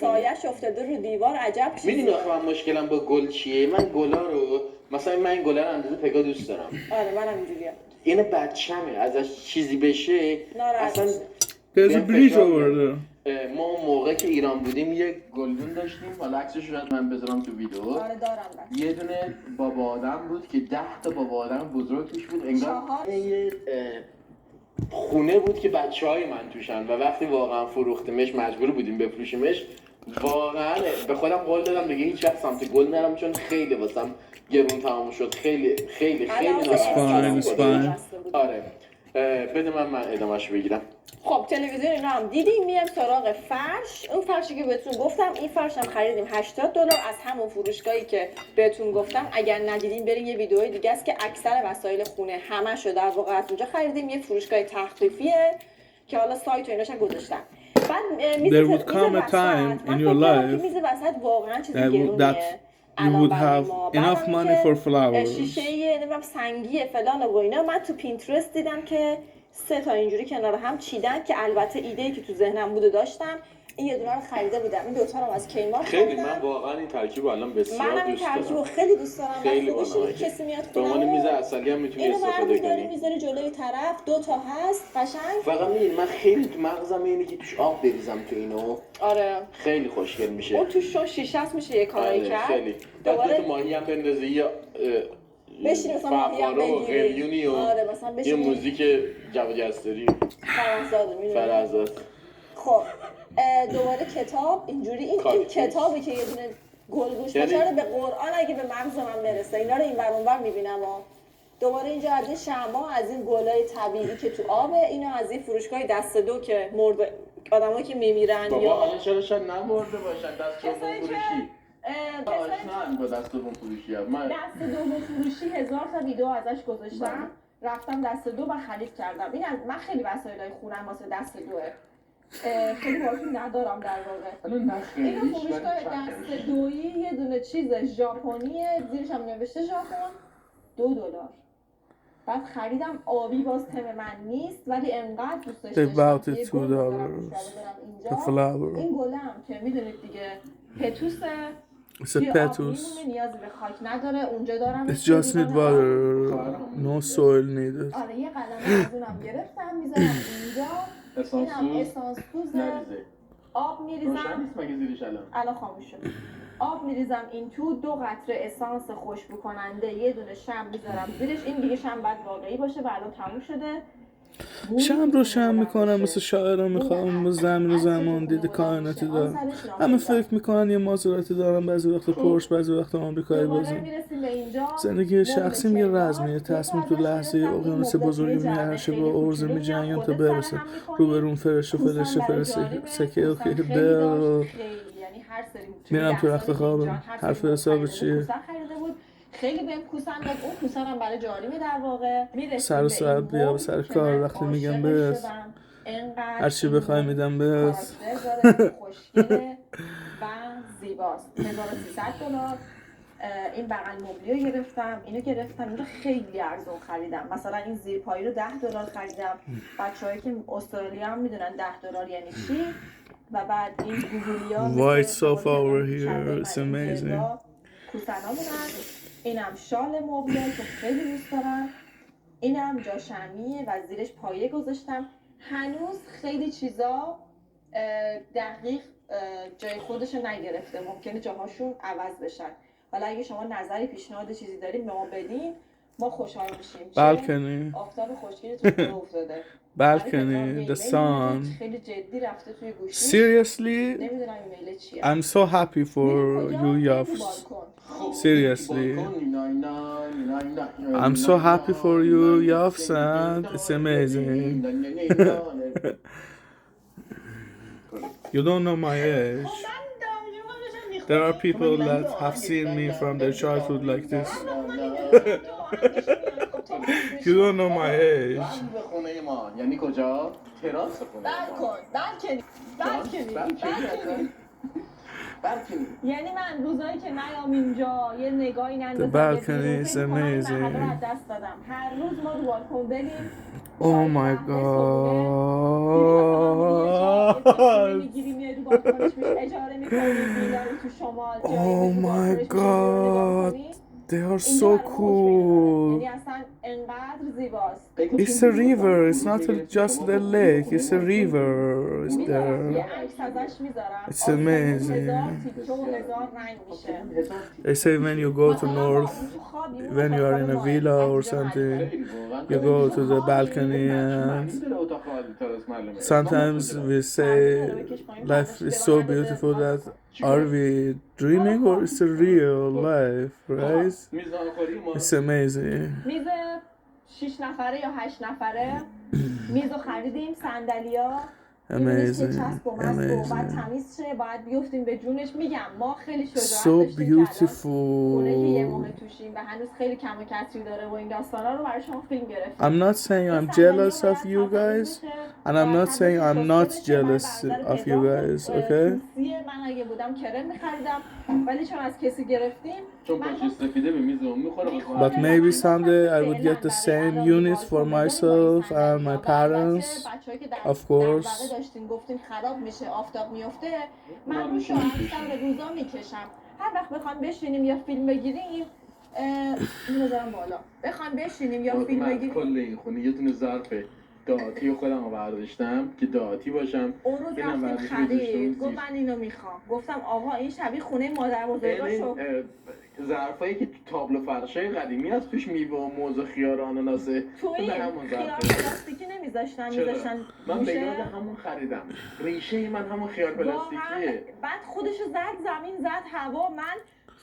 Speaker 9: سایش افتاده رو دیوار عجب چیزی
Speaker 4: میدونی آخه من مشکلم با گل چیه من گلا رو مثلا من گلا رو اندازه پگا دوست دارم
Speaker 9: آره منم اینجوریه
Speaker 4: اینو بچمه ازش چیزی بشه
Speaker 9: ناراحت
Speaker 4: اصلا
Speaker 2: There's a bridge over there.
Speaker 4: ما اون موقع که ایران بودیم یه گلدون داشتیم حالا عکسش رو من بذارم تو ویدیو
Speaker 9: آره دارم بس.
Speaker 4: یه دونه بابا آدم بود که 10 تا بابا آدم بزرگ توش بود انگار یه خونه بود که بچهای من توشن و وقتی واقعا فروختیمش مجبور بودیم بفروشیمش واقعا به خودم قول دادم دیگه هیچ وقت سمت گل نرم چون خیلی واسم گرون تمام شد خیلی آره بده من ادامه‌شو بگیرم
Speaker 9: خب تلویزیون اینا هم دیدیم میام سراغ فرش اون فرشی که بهتون گفتم این فرش هم خریدیم $80 از همون فروشگاهی که بهتون گفتم اگر ندیدین برین یه ویدیوی دیگه است که اکثر وسایل خونه همشو در واقع از اونجا خریدیم یه فروشگاه تخفیفیه که حالا سایت و ایناشم گذاشتم بعد
Speaker 2: There would come a time in your life
Speaker 9: میز وسط واقعا چیز گرونیه
Speaker 2: you would have enough money for flowers.
Speaker 9: شیشه نمیدونم سنگیه فلان و اینا من تو پینترست دیدم که 3 تا اینجوری کنار هم چیدن که البته ایده‌ای که تو ذهنم بوده داشتم این یه دونه رو خریده بودم این دوتا رو از کیمارت
Speaker 4: خیلی من واقعا این ترکیب الان بسیار
Speaker 9: منم این
Speaker 4: دوست
Speaker 9: ترکیب رو
Speaker 4: دارم
Speaker 9: خیلی دوست دارم
Speaker 4: خیلی
Speaker 9: وقتی
Speaker 4: بانمکه
Speaker 9: کسی میاد
Speaker 4: به عنوان
Speaker 9: خونه
Speaker 4: میز عسلی هم میتونی
Speaker 9: اینو
Speaker 4: استفاده
Speaker 9: برمی‌داری
Speaker 4: کنی
Speaker 9: میذاری جلوی طرف 2 تا هست قشنگ
Speaker 4: فقط میدونی من خیلی تو مغزم اینه که توش آب بریزم تو اینو
Speaker 9: آره
Speaker 4: خیلی خوشگل میشه
Speaker 9: اون توش شیشه است میشه یه کاری
Speaker 4: آره،
Speaker 9: کرد
Speaker 4: خیلی
Speaker 9: دوباره
Speaker 4: بعد تو ماهی هم بندازی یا
Speaker 9: بشین مثلا ماهی هم
Speaker 4: فواره و
Speaker 9: بگیری
Speaker 4: قلیونی و
Speaker 9: آره مثلا
Speaker 4: یه
Speaker 9: بشین
Speaker 4: موزیک جواد یزدانی
Speaker 9: فرزاده میدونی
Speaker 4: فرزاد
Speaker 9: خب دوباره کتاب اینجوری این کتابی که یه دونه گلگوش باشه رو به قرآن اگه به مغز من برسه اینا رو این ور اون ور میبینم دوباره اینجا از این شمع از این گلای طبیعی که تو آبه اینو از این فروشگاه دست دو که مرده آدمایی که میمیرن
Speaker 4: بابا
Speaker 9: یا
Speaker 4: حالا چرا شاید نمورده باشن دست دوم فروشی آشنا با دست دوم فروشی من
Speaker 3: دست دوم فروشی 1000 تا ویدیو ازش گذاشتم رفتم دست دو و خرید کردم این از من خیلی وسایلای خونم واسه دست دوه خیلی باشون ندارم در واقع.
Speaker 4: الان نه
Speaker 3: اینو
Speaker 4: خیلیش
Speaker 3: فروشگاه دست دویی یه دونه چیز ژاپنیه، زیرش هم نوشته ژاپن، $2. بعد خریدم آبی، باز تم من نیست ولی انقدر دوست
Speaker 2: They
Speaker 3: داشتم
Speaker 2: bought it $2. The
Speaker 3: اینجا.
Speaker 2: flower.
Speaker 3: این گلم که میدونید دیگه پتوسه،
Speaker 2: It's a
Speaker 3: توی آب
Speaker 2: petus.
Speaker 3: میمونه، نیازی به خاک نداره. اونجا دارم
Speaker 2: It's just need water. No soil needed.
Speaker 3: آره یه قلم از اونم گرفتم میذارم اینجا. اینم اسانس توزه.
Speaker 4: نریزه
Speaker 3: آب میریزم.
Speaker 4: روشن نیست مگه زیرش
Speaker 3: الان خاموش شد. آب میریزم این تو، 2 قطره اسانس خوشبو کننده، یه دونه شمع میذارم زیرش. این دیگه شمع باید واقعی باشه و الان تموم شده.
Speaker 2: شم روشن میکنم مثل شاعران میخوام با زمین و زمان دید کائناتی دارم. همه فکر میکنن یه مازراتی دارم، بعضی وقت پرش، بعضی وقت آمریکایی بازم. زندگی شخصی یه رزمه، یه تصمیم تو لحظه یه اقیانوس بزرگی میهرشه با ارزه میجنگن تا برسه روبرون فرش و فلش سکه و که دل میرم تو رخت خوابم. حرف حساب چیه؟
Speaker 3: خیلی بهم کوسن داد. اون کوسن هم برای جاریمه در واقع.
Speaker 2: سر و ساعت بیا به سر کار وقتی میگم بس هر چی بخوای میدم بس.
Speaker 3: خوشگله و زیباست. $1300. این بغل مبلی رو گرفتم، اینو گرفتم. اینو خیلی ارزون خریدم. مثلا این زیرپایی رو $10 خریدم. بچه‌هایی که استرالیا هم میدونن $10 یعنی چی. و بعد این گوگلیا
Speaker 2: White sofa over here, it's amazing.
Speaker 3: کوسنا بودن. اینم شال مبله که خیلی دوست دارم. اینم جاشمیه و زیرش پایه گذاشتم. هنوز خیلی چیزا دقیق جای خودش نگرفته، ممکنه جاهاشون عوض بشن. حالا اگه شما نظری، پیشنهاد، چیزی داریم به ما بدین، ما خوشحال میشیم.
Speaker 2: بالکنی
Speaker 3: آفتاب خوشگلتون افتاده.
Speaker 2: balcony, the sun.
Speaker 3: خیلی جدی رفته توی گوشی.
Speaker 2: Seriously,
Speaker 3: نمیدونم ایمیل چیه.
Speaker 2: I'm so happy for you, Yafs. Seriously, I'm so happy for you, Yafs, and it's amazing. You don't know my age. There are people that have seen me from their childhood like this. You don't know my age.
Speaker 4: به خونه ما یعنی کجا؟ تراس خونه ما.
Speaker 3: بالکنی. یعنی من روزایی که نیام اینجا یه نگاهی نندازم.
Speaker 2: The balcony is amazing.
Speaker 3: دست دادم. هر روز ما رو بالکن بریم.
Speaker 2: Oh my god. Oh my god. They are so cool. It's a river. It's not just a lake. It's a river. It's there. It's amazing. They say when you go to north, when you are in a villa or something, you go to the balcony and sometimes we say life is so beautiful that are we dreaming or it's a real life, right? It's amazing.
Speaker 3: میز 6 نفره یا 8 نفره میزو خریدیم، صندلیا
Speaker 2: Amazing,
Speaker 3: باید تمیز شه، باید بیفتیم به جونش. میگم ما خیلی شجاعت
Speaker 2: So
Speaker 3: داشتیم
Speaker 2: beautiful.
Speaker 3: که یه ماه توشیم و هنوز خیلی کم و کسری داره و این داستانا رو برای شما فیلم گرفتیم.
Speaker 2: I'm not saying I'm jealous of you guys, and I'm not saying I'm not jealous of you guys, okay?
Speaker 3: من اگه بودم کرم می‌خریدم ولی چون از کسی گرفتیم
Speaker 4: چون پاچه سفیده به میز اون میخوره.
Speaker 2: But maybe someday I would get the same unit for myself and my parents, of course.
Speaker 3: داشتین گفتین خراب میشه، آفتاب میفته، من روشو اکثر روزا میکشم. هر وقت بخوام بشینیم یا فیلم بگیریم میذارم بالا، بخوام بشینیم یا فیلم بگیریم.
Speaker 4: کل این خونه یه دونه ظرف داتی خودم رو برداشتم که داتی باشم.
Speaker 3: اون روز رفتیم خرید، گفت من اینو میخوام. گفتم آقا این شبیه خونه مادر بزرگاشو.
Speaker 4: ظرفایی که تابلو فرشای قدیمی از توش میوه و موز و خیار و آناناسه.
Speaker 3: تو این خیار پلاستیکی نمیذاشتن، میذاشتن
Speaker 4: من به یاد همون خریدم. ریشه من همون خیار پلاستیکیه.
Speaker 3: بعد خودشو زد زمین، زد هوا. من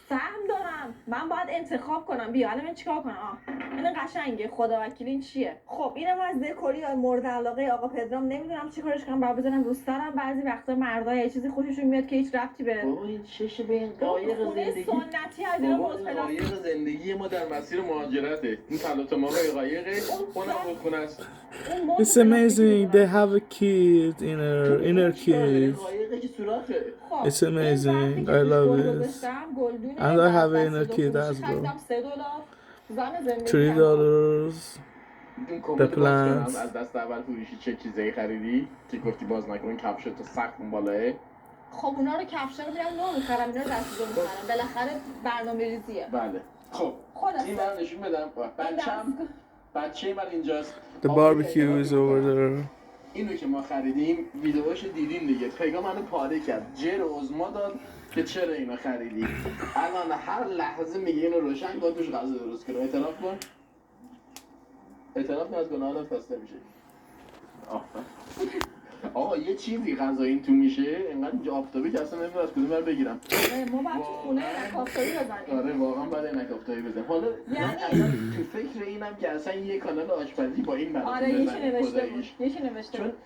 Speaker 3: سهم دارم، من باید انتخاب کنم. بیا الان من چیکار کنم؟ این قشنگه، خدا وکیل این چیه؟ خب اینم از دکوری مورد علاقه آقا پدرام، نمیدونم چیکارش کنم، بعد بزنم رو سرم. بعضی وقتا مردا یه چیزی خوششون میاد که هیچ ربطی به
Speaker 4: بابا این چشه به این قایق
Speaker 3: خونه
Speaker 4: زندگی.
Speaker 3: سنتی از اینا
Speaker 4: بابا این قایق زندگی ما در مسیر مهاجرته. این تلاش ما به قایقه اونم بود خونه است.
Speaker 2: It's amazing. They have a kid, inner kid.
Speaker 4: قایقه که سوراخه.
Speaker 2: It's amazing. I love it. And I have an inner kid as well. $3.
Speaker 4: این
Speaker 2: The
Speaker 4: کمد باز کنم
Speaker 2: plants.
Speaker 4: از دست اول فروشی چه چیزایی خریدی که گفتی باز نکن کفش تو سقف اون بالاه.
Speaker 3: خب اونا رو کفشا رو میرم نو میخرم، اینا رو دستی رو میخرم، بالاخره برنامه ریزیه.
Speaker 4: بله. خب
Speaker 3: خلاصه.
Speaker 4: این من نشون بدم. بچه من اینجاست.
Speaker 2: The barbecue is over there.
Speaker 4: اینو که ما خریدیم ویدیوهاشو دیدیم دیگه. پیغام منو پاره کرد. جر عظما داد که چرا اینو خریدی. الان هر لحظه میگه اینو روشن کن توش غذا درست کن. اعتراف کن. اعتراف از گناهانت کاسته میشه. آقا یه چیزی غذا این تو میشه اینقدر اینجا آفتابی که اصلا نمیدونم از کدوم رو بگیرم.
Speaker 3: ما باید تو خونه عینک آفتابی بزنیم.
Speaker 4: آره واقعا باید عینک آفتابی بزنیم. حالا من اصلا تو فکر اینم که اصلا یه کانال آشپزی با این براتون
Speaker 3: آره یکی
Speaker 4: بزنیم.
Speaker 3: نوشته بود. یکی نوشته
Speaker 4: چون
Speaker 3: بود.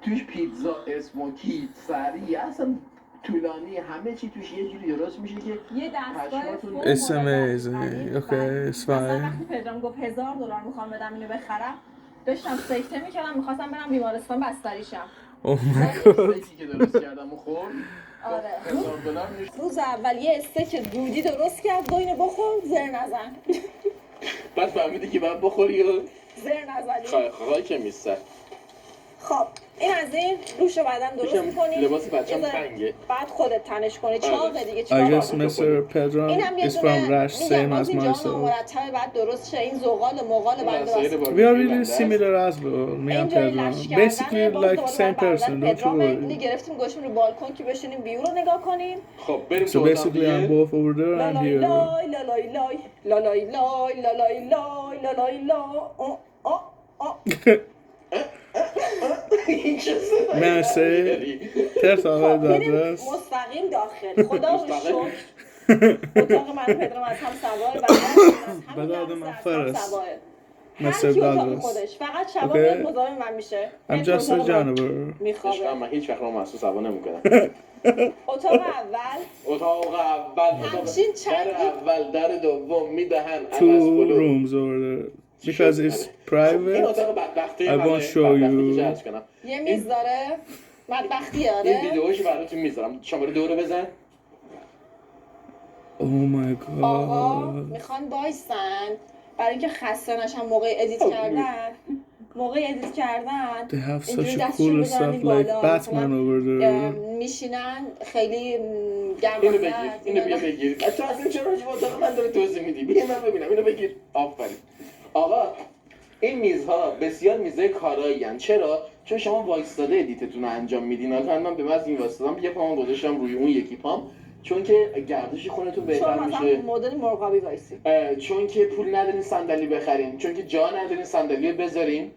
Speaker 4: توش پیتزا، اسموکی، سریع اصلا طولانی همه چی توش یه جوری درست میشه که
Speaker 3: یه دستگاه فوق
Speaker 2: It's amazing. Okay, it's
Speaker 3: مثلا
Speaker 2: fine.
Speaker 3: وقتی پدرام گفت $1000 میخوام بدم اینو بخرم، داشتم سکته میکردم، میخواستم برم بیمارستان بستریشم.
Speaker 2: Oh my god.
Speaker 4: استیکی که درست کردم و خورد
Speaker 3: آره.
Speaker 4: $1000 میشه.
Speaker 9: روز اول یه استیک دودی درست کرد، اینو بخور زر نزن.
Speaker 4: بعد فهمیدی که باید بخوری و
Speaker 9: زر نزنی.
Speaker 4: خواهی که میسته.
Speaker 9: خب این از این روش بعداً درست
Speaker 4: یکم
Speaker 9: می‌کنی.
Speaker 4: لباس بچه‌م تنگه.
Speaker 9: بعد خودت تنش کنی. چاقه دیگه
Speaker 2: I
Speaker 9: چیکار
Speaker 2: guess
Speaker 9: کنی؟
Speaker 2: Mr. Pedram
Speaker 9: اینم یه
Speaker 2: is from
Speaker 9: دونه
Speaker 2: Rash,
Speaker 9: میگم
Speaker 2: same
Speaker 9: باز
Speaker 2: as
Speaker 9: اینجا
Speaker 2: myself.
Speaker 9: مرتب بعد درست شه. این زغال و مغال بعد
Speaker 4: وسایل
Speaker 9: درست.
Speaker 2: We are
Speaker 4: باربیکیو
Speaker 2: really
Speaker 4: بنده است.
Speaker 2: similar as well, me and
Speaker 9: اینجای لش
Speaker 2: Pedram.
Speaker 9: کردن
Speaker 2: Basically
Speaker 9: باز
Speaker 2: like
Speaker 9: دوباره
Speaker 2: same
Speaker 9: برادر
Speaker 2: person, don't you
Speaker 9: پدرامه. اینو
Speaker 2: worry.
Speaker 9: گرفتیم گوشیم رو بالکن که بشینیم بیو رو نگاه کنیم.
Speaker 4: خب بریم
Speaker 2: So
Speaker 4: تو اتاق
Speaker 2: basically I'm
Speaker 4: دیگه.
Speaker 2: both over there and
Speaker 9: لالای
Speaker 2: here.
Speaker 9: لای لالای لای لالای لای لالای لای لالای لای.
Speaker 4: این چه صدایی
Speaker 2: Merci.
Speaker 4: داری؟
Speaker 2: ترتاقه
Speaker 9: بریم
Speaker 2: دادرس.
Speaker 9: مستقیم داخل. خدا رو
Speaker 4: مستقیم.
Speaker 9: شکر اتاق من پدرام از هم سوار
Speaker 2: به داد من فرست.
Speaker 9: هر
Speaker 2: Mr.
Speaker 9: کی اتاق
Speaker 2: Douglas.
Speaker 9: خودش فقط شبا
Speaker 2: Okay.
Speaker 9: میاد مزاحم من میشه.
Speaker 2: I'm
Speaker 9: من
Speaker 2: just a
Speaker 9: اتاق من
Speaker 2: janitor.
Speaker 9: میخوابه.
Speaker 4: عشقم من هیچ وقت رو محسوس هوا نمی‌کنم.
Speaker 9: اتاق اول
Speaker 4: اتاق اول
Speaker 9: همچین
Speaker 4: در اول در دوم میدهن
Speaker 2: Two rooms over there. Because it's
Speaker 4: این
Speaker 2: private.
Speaker 4: اتاق بدبختی
Speaker 2: I
Speaker 4: منه.
Speaker 2: won't show
Speaker 4: بدبختی
Speaker 2: you.
Speaker 4: که عرض کنم.
Speaker 9: یه میز داره بدبختی
Speaker 4: این
Speaker 9: داره.
Speaker 4: ویدیوهاشو براتون میذارم شماره 2 رو بزن.
Speaker 2: Oh my
Speaker 9: آقا
Speaker 2: god.
Speaker 9: میخوان بایستن برای اینکه خسته نشن موقع ادیت کردن. موقع ادیت کردن
Speaker 2: They have
Speaker 9: اینجوری
Speaker 2: such a
Speaker 9: دستشون
Speaker 2: cool
Speaker 9: بزنن
Speaker 2: stuff like
Speaker 9: بالا.
Speaker 2: Batman over there.
Speaker 9: میشینن خیلی
Speaker 4: اینو
Speaker 9: گرمانه.
Speaker 4: بگیر اینو بیا بگیر تو اصلا چرا راجع به اتاق من داره توضیح میدی بیا من ببینم اینو بگیر آفرین آقا این میزها بسیار میزای کارایی ان چرا چون شما وایستاده ادیتتون رو انجام میدین الان من به محض این وایستادم یه پام گذاشتم روی اون یکی پام چون که گردش خونتون
Speaker 9: چون
Speaker 4: بهتر
Speaker 9: مثلا
Speaker 4: میشه
Speaker 9: مدل مرغابی وایسی.
Speaker 4: چون که پول ندارین صندلی بخرین چون که جا ندارین صندلی بذارین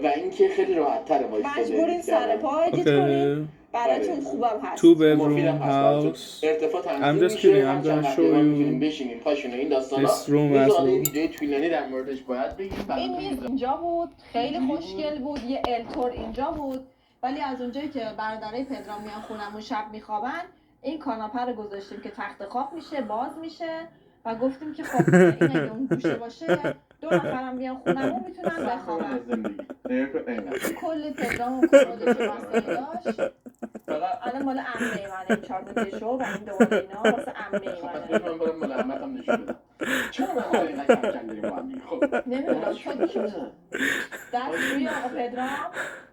Speaker 4: و اینکه خیلی راحت تره وایستاده
Speaker 9: مجبورین سر پا ادیت کنین. براتون خوبم هست.
Speaker 2: Two bedroom
Speaker 4: مفیدم هست براتون.
Speaker 2: house.
Speaker 4: ارتفاع
Speaker 2: I'm
Speaker 4: تنظیم
Speaker 2: just
Speaker 4: میشه
Speaker 2: kidding. I'm
Speaker 4: هم
Speaker 2: gonna
Speaker 4: چند
Speaker 2: show
Speaker 4: وقتی
Speaker 2: you
Speaker 4: میتونیم بشینیم پاشینه این داستانا
Speaker 2: this room as
Speaker 4: میزاده
Speaker 2: well.
Speaker 4: ویدیوی طولانی در موردش باید بگیم
Speaker 3: این میز اینجا بود، خیلی خوشگل بود، یه التور اینجا بود، ولی از اونجایی که برادرای پدرام میان خونمون شب میخوابن این کاناپه رو گذاشتیم که تخت خواب میشه باز میشه و گفتیم که خب این اگه اون گوشه باشه 2 نفرم بیان خونمون میتونن بخوابن. کل پدرام و کمدش واسه داشت. الان مال عمه منه این 4 تا کشو و این دوباره اینا واسه عمه منه.
Speaker 4: من برم ملامتم نشون بدم چرا من اینقدر کم کم داریم با هم دیگه خب
Speaker 3: نمیدونم چون دستشوی آقا پدرام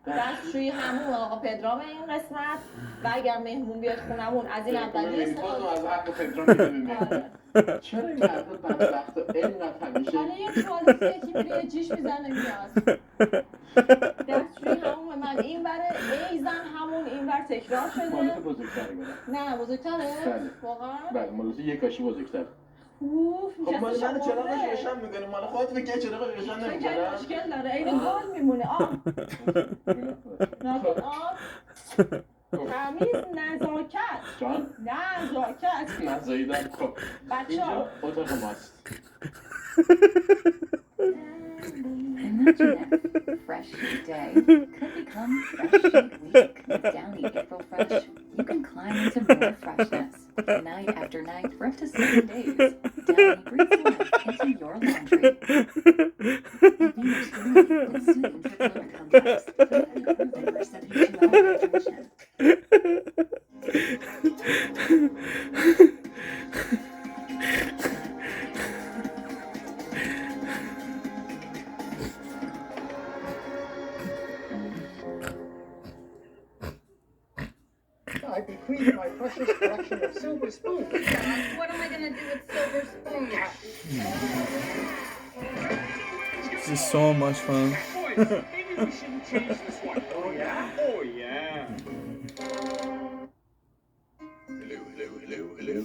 Speaker 3: دستشوی همون آقا پدرام این قسمت و اگر مهمون بیاد خونمون از این اولی
Speaker 4: بازم از حق پدرام میدونیم چرا این مردا بدبخت اینقدر همیشه
Speaker 3: حالا یه پالیسیه که میره یه جیش میزنه میاد دستشوی همون من این بره ایزن همون این بر تکرار شده
Speaker 4: مالت بزرگتره گفتم
Speaker 3: نه بزرگتره؟
Speaker 4: بله.
Speaker 3: واقعا؟
Speaker 4: بله مالت یک کاشی بزرگتره
Speaker 3: اوف
Speaker 4: خب مال
Speaker 3: میشه
Speaker 4: من چراغش روشن میکنه مال خودت فکر چراغش روشن
Speaker 3: چون که
Speaker 4: نمیکنه
Speaker 3: مشکل داره این گل میمونه آب نکن آب تمیز نزاکت
Speaker 4: جان
Speaker 3: نزاکت
Speaker 4: نزاییدم. خب
Speaker 3: بچه ها
Speaker 4: اینجا اتاق ماست.
Speaker 10: Imagine if Fresh Shake Day could become Fresh Shake Week with Downy April Fresh. You can climb into more freshness, night after night for up to 7 days. Downy breathes life into your laundry. Convenient truly with soothing triclosan complex, clinically proven for 72-hour hydration.
Speaker 7: I bequeath my precious collection of silver spoons.
Speaker 5: What am I gonna do with silver spoons?
Speaker 2: This is so much fun.
Speaker 7: Maybe we shouldn't change this one. Oh yeah? Oh yeah.
Speaker 6: Hello.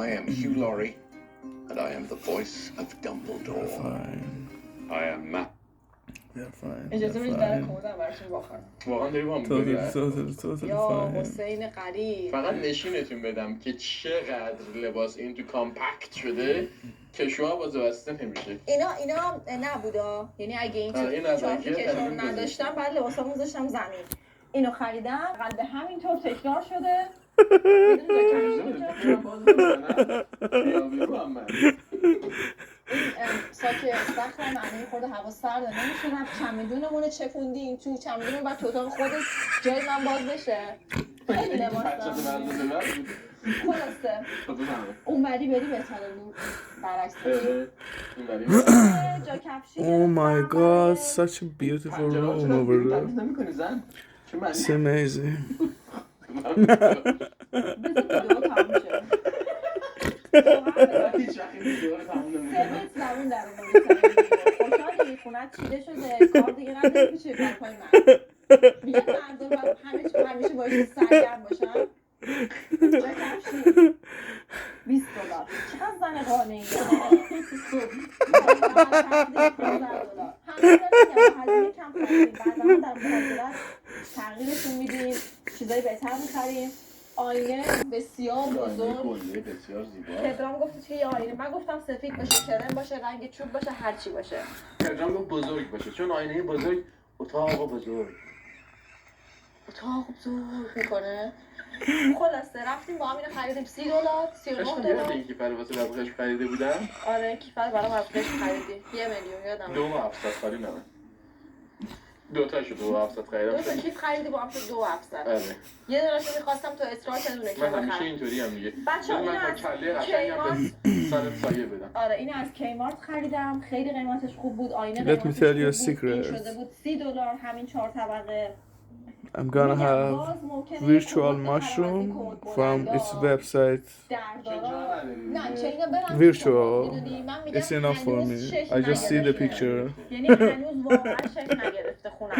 Speaker 6: I am Hugh Laurie, and I am the voice of Dumbledore.
Speaker 2: Fine.
Speaker 6: I am Matt.
Speaker 2: They're fine.
Speaker 9: اجازه بدید در کمدم برشون بخورم.
Speaker 4: واقعا داری با هم میگی؟
Speaker 2: Totally
Speaker 9: یا
Speaker 2: fine.
Speaker 9: حسین قریب.
Speaker 4: فقط نشینتون بدم که چقدر لباس این تو کامپکت شده که شما باز واسطه نمیشه.
Speaker 9: اینا نبودا، یعنی اگه این
Speaker 4: این از
Speaker 9: چارتی
Speaker 4: اگه
Speaker 9: کشور
Speaker 4: تنظیم
Speaker 9: نداشتم بعد لباسامو میذاشتم زمین. اینو خریدم قلب همینطور تکرار شده. ساک استخر معنی خود هوا سرده نمیشه رفت چمدونمونو چپوندیم تو چمدون بعد تو اتاق خودت جای من باز بشه. خیلی لباس دارم. خلاصه اونوری بری بهتره نور برعکس جا کفشی
Speaker 2: Oh my god, such a beautiful room over there. It's amazing.
Speaker 3: ویدیو تموم شد زبون در خوشحالی خونت چیده شده کار دیگه نداری پیچه برپای من میگه مردم باید همیشه باید سرگرم باشن جا کفشی $20 چقدر زن قانه این همه کم خریدیم بعد هم در مهاجرت تغییرشون میدیم چیزایی بهتر میخریم آینه بسیار بزرگ پدرام گفت که یه آینه من گفتم سفید باشه کرم باشه رنگ چوب باشه هرچی باشه
Speaker 4: پدرام گفت بزرگ باشه چون آینه بزرگ اتاق بزرگ
Speaker 9: میکنه خلاصه رفتیم با هم اینو خریدیم $30 $39
Speaker 4: این کیفر واسه رزقش خریده بودم
Speaker 9: آره کیفر برام از قش خریدی 1 میلیون یادم
Speaker 4: 2,700 خریدم دو تاشو 2,700 خریدم
Speaker 9: 2 تا کیف خریدی با هم تو 2,700
Speaker 4: آره
Speaker 9: یه دونه‌شو می‌خواستم تو اصرار کردی اون
Speaker 4: من همیشه اینطوری هم دیگه
Speaker 9: بچه‌ها
Speaker 4: من با کله قشنگم به سرت سایه بدم
Speaker 3: آره اینو از کیمارت خریدم خیلی قیمتش خوب بود آینه
Speaker 2: Let me tell you a
Speaker 3: قیمتش خوب بود. این
Speaker 2: secret.
Speaker 3: شده بود $30 همین 4 طبقه
Speaker 2: I'm gonna have virtual mushroom from its website. Virtual. It's enough for me. I just see the picture.
Speaker 3: یعنی هنوز واقعا شکل نگرفته خونم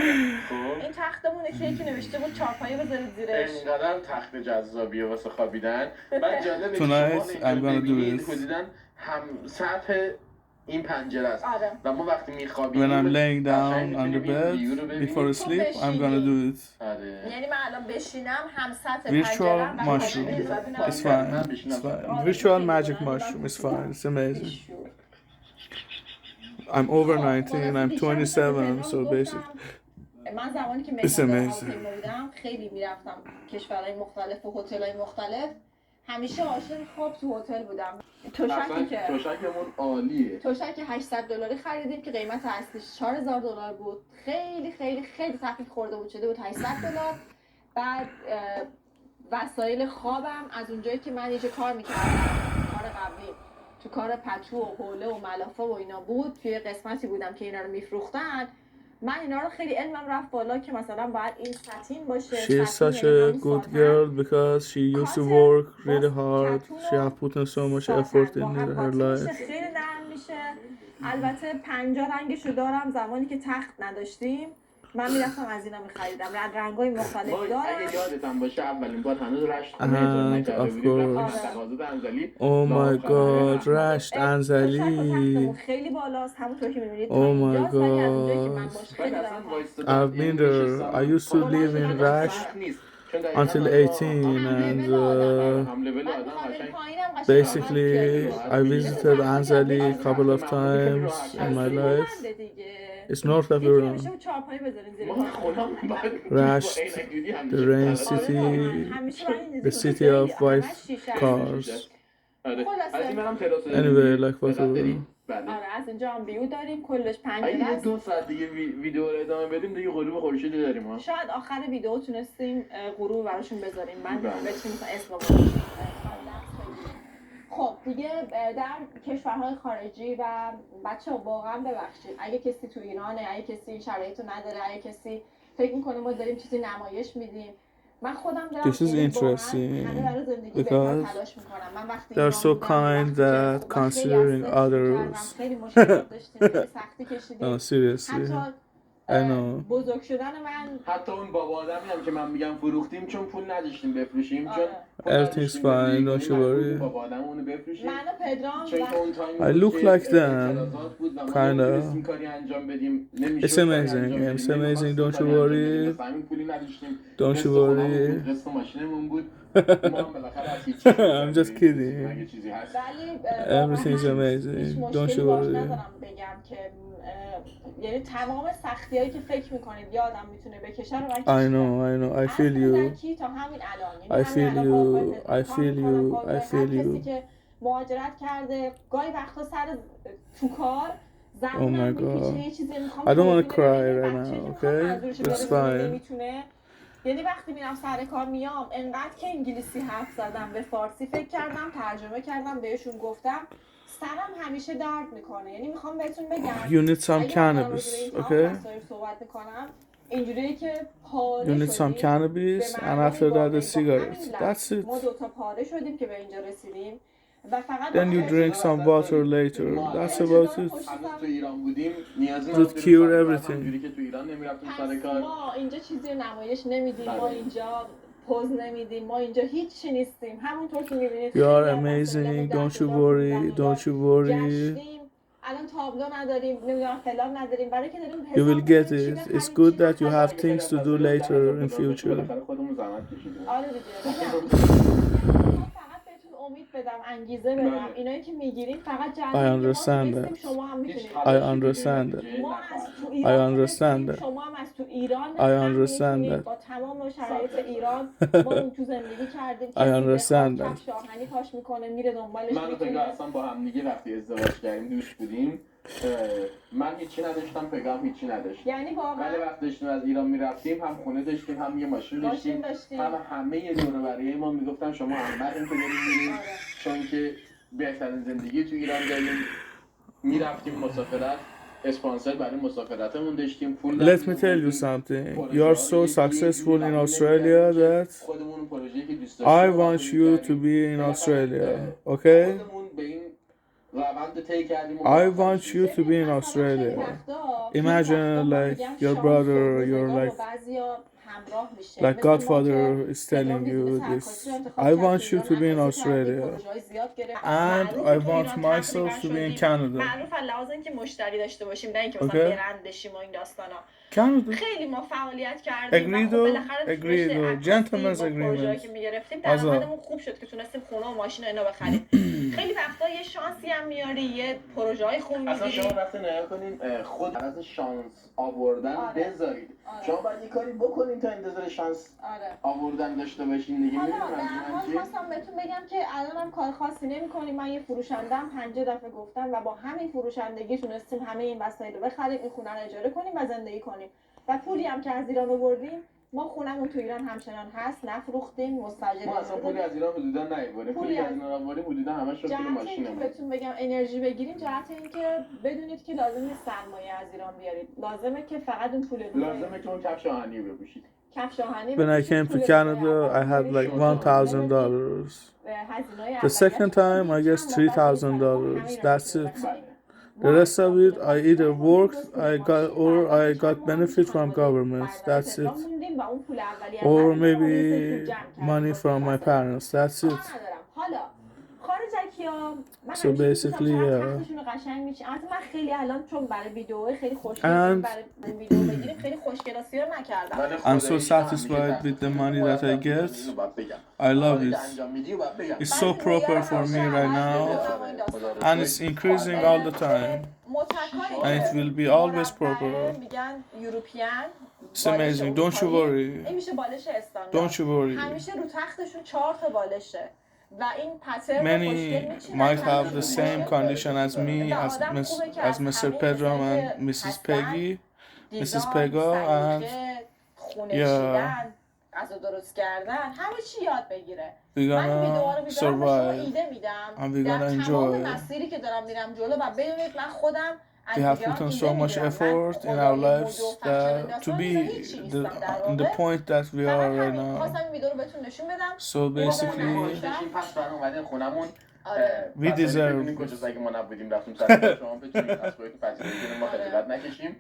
Speaker 3: این تختمونه که یکی نوشته بود چارپایه بذارید زیرش
Speaker 4: اینقدر تخت جذابیه واسه خوابیدن بعد جالبه
Speaker 2: Tonight I'm gonna do it.
Speaker 4: هم سطح این پنجره است
Speaker 3: آره
Speaker 4: و ما وقتی میخوابیم
Speaker 2: When I'm laying down on the bed before sleep, I'm gonna do it.
Speaker 3: یعنی من الان بشینم هم سطح
Speaker 2: Virtual
Speaker 3: پنجرم
Speaker 2: mushroom. It's fine. It's fine. Virtual magic mushroom. It's fine. It's amazing. I'm over 19. I'm 27. So basically.
Speaker 3: من زمانی که
Speaker 2: It's
Speaker 3: مهمان
Speaker 2: amazing.
Speaker 3: بودم خیلی میرفتم کشورهای مختلف و هتل‌های مختلف همیشه عاشق خواب تو هتل بودم
Speaker 4: توشکمون عالیه
Speaker 3: توشک $800 خریدیم که قیمت اصلیش $4,000 بود خیلی خیلی خیلی تخفیف خورده بود شده بود $800 بعد وسایل خوابم از اونجایی که من یه کار میکردم کار قبلی تو کار پتو و حوله و ملافه و اینا بود توی قسمتی بودم که اینا رو میفروختن من اینا رو خیلی علمم رفت بالا که مثلا باید این ساتین باشه
Speaker 2: She's such a good girl because she used to work really hard. She have put in so much effort in her life.
Speaker 3: خیلی نرم میشه البته 50 رنگشو دارم زمانی که تخت نداشتیم من میرفتم از اینا میخریدم رنگای مختلف دارم
Speaker 4: اگه یادتم باشه اولین بار هنوز رشت
Speaker 2: of course. Oh my god, رشت انزلی.
Speaker 3: خیلی بالاست همونطور که میبینید
Speaker 2: Oh my god. I've been there. I used to live in Rasht until 18, and
Speaker 4: هم لول آدم قشنگ
Speaker 2: basically I visited Anzali a couple of times in my life. It's north of Iran.
Speaker 4: ما خونم بعد
Speaker 2: Rasht, the rain city, the city of white cars.
Speaker 4: آره از این برم تراس
Speaker 2: Anyway, like whatever.
Speaker 3: آره از اینجا هم ویو داریم، کلش
Speaker 4: اگه
Speaker 3: پنجره
Speaker 4: یه
Speaker 3: است.
Speaker 4: 2 ساعت دیگه ویدیو رو ادامه بدیم دیگه غروب خورشیدی داریم ها.
Speaker 3: شاید آخر ویدیو تونستیم غروب براشون بذاریم. من
Speaker 4: بله.
Speaker 3: بتونیم اسم بذاریم. خب دیگه در کشورهای خارجی و بچه واقعا ببخشید اگه کسی تو ایرانه، اگه کسی این شرایطو نداره، اگه کسی فکر میکنه ما داریم چیزی نمایش میدیم، من خودم دارم
Speaker 2: This is interesting because
Speaker 3: من وقتی
Speaker 2: they're so kind that considering others.
Speaker 3: خیلی مشکلات داشتیم، خیلی سختی کشیدیم.
Speaker 2: No, seriously. I know.
Speaker 3: بزرگ شدن من
Speaker 4: حتی اون بابا آدمی هم که من میگم فروختیم چون پول نداشتیم بفروشیم چون
Speaker 2: Everything's fine, don't you worry.
Speaker 4: بابا آدم اونو بفروشیم
Speaker 3: من و پدرام
Speaker 4: چون که اون تایم
Speaker 2: I look like them, kinda.
Speaker 4: کاری انجام بدیم نمیشد
Speaker 2: It's amazing, it's amazing, don't you worry.
Speaker 4: پولی نداشتیم
Speaker 2: Don't you worry.
Speaker 4: قسط ماشینمون بود ما هم بالاخره از هیچ
Speaker 2: I'm just kidding.
Speaker 4: اگه چیزی هست
Speaker 2: Everything's amazing, don't you worry.
Speaker 3: ندارم بگم که یعنی تمام سختیایی که فکر میکنید یه آدم میتونه بکشه رو من
Speaker 2: I know, I feel you.
Speaker 3: تا همین الان
Speaker 2: I feel you, I feel you, I feel
Speaker 3: کسی
Speaker 2: you.
Speaker 3: که مهاجرت کرده گاهی وقتا سر تو کار
Speaker 2: Oh my God.
Speaker 3: یه چیزی میخوام
Speaker 2: I don't want to
Speaker 3: توضیح
Speaker 2: cry
Speaker 3: بدم،
Speaker 2: right
Speaker 3: بچه
Speaker 2: now,
Speaker 3: میخوام
Speaker 2: okay?
Speaker 3: منظورش رو
Speaker 2: It's
Speaker 3: برسونه،
Speaker 2: fine.
Speaker 3: نمیتونه. یعنی وقتی میرم سر کار میام انقدر که انگلیسی حرف زدم به فارسی فکر کردم ترجمه کردم بهشون گفتم سرم همیشه درد میکنه. یعنی میخوام بهتون بگم
Speaker 2: You need some
Speaker 3: اگه دارم
Speaker 2: cannabis,
Speaker 3: راجع به این
Speaker 2: okay?
Speaker 3: مسائل صحبت میکنم اینجوریه که پاره
Speaker 2: You need some
Speaker 3: شدیم.
Speaker 2: cannabis
Speaker 3: به
Speaker 2: and
Speaker 3: معنای
Speaker 2: after that the
Speaker 3: واقعی با
Speaker 2: cigarettes.
Speaker 3: همین
Speaker 2: That's
Speaker 3: لحظه
Speaker 2: it.
Speaker 3: ما دوتا پاره شدیم که به اینجا رسیدیم و فقط
Speaker 2: Then you drink some water later. That's about it.
Speaker 4: هنوز تو ایران بودیم نیازی
Speaker 2: Would cure everything.
Speaker 4: همونجوری که تو ایران نمیرفتیم سر
Speaker 3: پس
Speaker 4: کار
Speaker 3: ما اینجا چیزی نمایش نمیدیم، ما
Speaker 4: بله.
Speaker 3: اینجا پوز نمیدیم، ما اینجا هیچی نیستیم. همونطور که میبینید
Speaker 2: You are amazing, don't you worry, don't you worry.
Speaker 3: الان تابلو نداریم، نمیدونم فلان نداریم، برای که داریم
Speaker 2: You will get it. It's good that you have things to do later in future.
Speaker 4: بالاخره خودمون زحمت کشیدیم
Speaker 3: آره دیگه. فقط بهتون امید بدم، انگیزه بدم.
Speaker 4: بله.
Speaker 3: اینایی که میگیریم فقط
Speaker 2: I
Speaker 3: جلب
Speaker 2: understand that.
Speaker 3: شما هم میتونید.
Speaker 2: I understand that.
Speaker 3: ما از تو
Speaker 2: I
Speaker 3: ایران
Speaker 2: understand
Speaker 3: تونستیم،
Speaker 2: that.
Speaker 3: شما هم از تو ایران
Speaker 2: I understand
Speaker 3: میتونید
Speaker 2: that.
Speaker 3: با تمام شرایط ایران ما اون تو زندگی کردیم.
Speaker 2: I understand
Speaker 3: کسی
Speaker 2: that.
Speaker 3: کفش آهنی پاش میکنه میره دنبالش
Speaker 4: من و پگا
Speaker 3: میتونه.
Speaker 4: اصلا با هم دیگه وقتی ازدواج کردیم دوست بودیم من هیچی نداشتم پگا هم هیچی نداشت
Speaker 3: یعنی واقعا
Speaker 4: ولی وقت داشتیم از ایران میرفتیم هم خونه داشتیم هم یه ماشین داشتیم هم همه دور و بریه ما میگفتن شما احمقین که داریم میریم چون که بهترین زندگی تو ایران داریم میرفتیم مسافرت اسپانسر برای مسافرتمون داشتیم پول
Speaker 2: Let me tell you something. You are so successful in Australia that
Speaker 4: خودمون پروژه‌ای که دوست
Speaker 2: I
Speaker 4: داشتیم
Speaker 2: want you to be in Australia. Okay?
Speaker 4: خودمون به این روند طی کردیم
Speaker 2: I want you to be in Australia. Imagine like your brother, your like godfather is telling you this. I want you to be in Australia. And I want myself to be in Canada.
Speaker 3: معروف لازم اینکه مشتری داشته باشیم نه اینکه مثلا
Speaker 2: Okay.
Speaker 3: برند بشیم و این داستانا.
Speaker 2: Canada.
Speaker 3: خیلی ما فعالیت کردیم.
Speaker 2: Agreed. Gentleman's agreement.
Speaker 3: که میگرفتیم درآمدمون خوب شد که تونستیم خونه و ماشین و اینا بخریم. خیلی وقتا یه شانسی هم میاری، یه پروژه‌ای خوب میگیری.
Speaker 4: اصلا شما وقتی نگاه کنین خود از شانس آوردن بذارید. شما باید یه کاری بکنین تا انتظار شانس آوردن داشته باشین دیگه.
Speaker 3: حالا در حال خواستم بهتون بگم که الانم کار خاصی نمی‌کنیم. من یه فروشندم 50 دفعه گفتم و با همین فروشندگی تونستیم همه این وسایل رو بخریم، این خونه رو اجاره کنیم و زندگی کنیم. و پولی هم که از ایران آوردیم ما خونمون تو ایران همچنان هست، نفروختیم، مستاجر
Speaker 4: ما اصلا پولی از ایران حدودا نیاوریم. پولی از ایران آوردیم حدودا همش رو پول ماشینمون.
Speaker 3: بهتون بگم انرژی بگیریم جهت این که بدونید که لازم نیست سرمایه از ایران بیارید. لازمه که فقط اون پول رو
Speaker 4: لازمه که اون کفش آهنی بپوشید.
Speaker 3: کفش آهنی.
Speaker 2: When I came to Canada, I had like $1,000. The second time, I guess $3,000. That's it. The rest of it, I either worked, I got benefit from government. That's it. Or maybe money from my parents. That's it.
Speaker 3: حالا خارج از ها من
Speaker 2: So
Speaker 3: همیشه
Speaker 2: basically,
Speaker 3: تختشون رو قشنگ میچینم. البته من خیلی الان چون برای ویدیو خیلی خوشگل
Speaker 2: And-
Speaker 3: برای ویدیو بگیریم خیلی خوشگلاسی رو نکردم.
Speaker 4: ولی
Speaker 2: I'm so
Speaker 4: خداییش هم
Speaker 2: satisfied
Speaker 4: همیشه
Speaker 2: with the money that I get.
Speaker 4: اینو باید بگم.
Speaker 2: I love
Speaker 4: کاری
Speaker 2: it.
Speaker 4: که انجام میدی و باید بگم.
Speaker 2: It's so proper for me right now, and it's increasing all the time. And it will be always proper.
Speaker 3: میگن یوروپیان.
Speaker 2: It's amazing. Don't you worry.
Speaker 3: این میشه بالش استاندارد.
Speaker 2: Don't you worry.
Speaker 3: همیشه رو تختشون 4 تا بالشه. و این پترن
Speaker 2: Many might have the same condition as me, as Mr. Pedram and Mrs. Peggy, Mrs. Pega, and
Speaker 3: خونه
Speaker 2: yeah.
Speaker 3: چیدن، غذا درست کردن، همه چی یاد بگیره.
Speaker 2: we're
Speaker 3: من این ویدیوها رو
Speaker 2: gonna
Speaker 3: میذارم به شما
Speaker 2: survive.
Speaker 3: ایده میدم.
Speaker 2: And we're
Speaker 3: در
Speaker 2: gonna
Speaker 3: تمام
Speaker 2: enjoy.
Speaker 3: مسیری که دارم میرم جلو و بدونید من خودم از
Speaker 2: We have
Speaker 3: ویدیوهام
Speaker 2: put on
Speaker 3: ایده
Speaker 2: so much
Speaker 3: میگیرم.
Speaker 2: effort
Speaker 3: من
Speaker 2: in our
Speaker 3: خدای
Speaker 2: lives
Speaker 3: مد و
Speaker 2: that to
Speaker 3: فشن
Speaker 2: be
Speaker 3: هیچی نیستم در
Speaker 2: in the
Speaker 3: واقع.
Speaker 2: point that we
Speaker 3: فقط
Speaker 2: are right
Speaker 3: همین
Speaker 2: now.
Speaker 3: خواستم این ویدیو رو بهتون نشون بدم.
Speaker 2: So basically,
Speaker 4: داشتیم پس برام اومدین خونمون.
Speaker 3: آره.
Speaker 2: we deserve
Speaker 4: ببینیم کجاست اگه ما نبودیم رفتیم سر شما بتونید از خودتون پذیرایی کنیم ما خجالت نکشیم.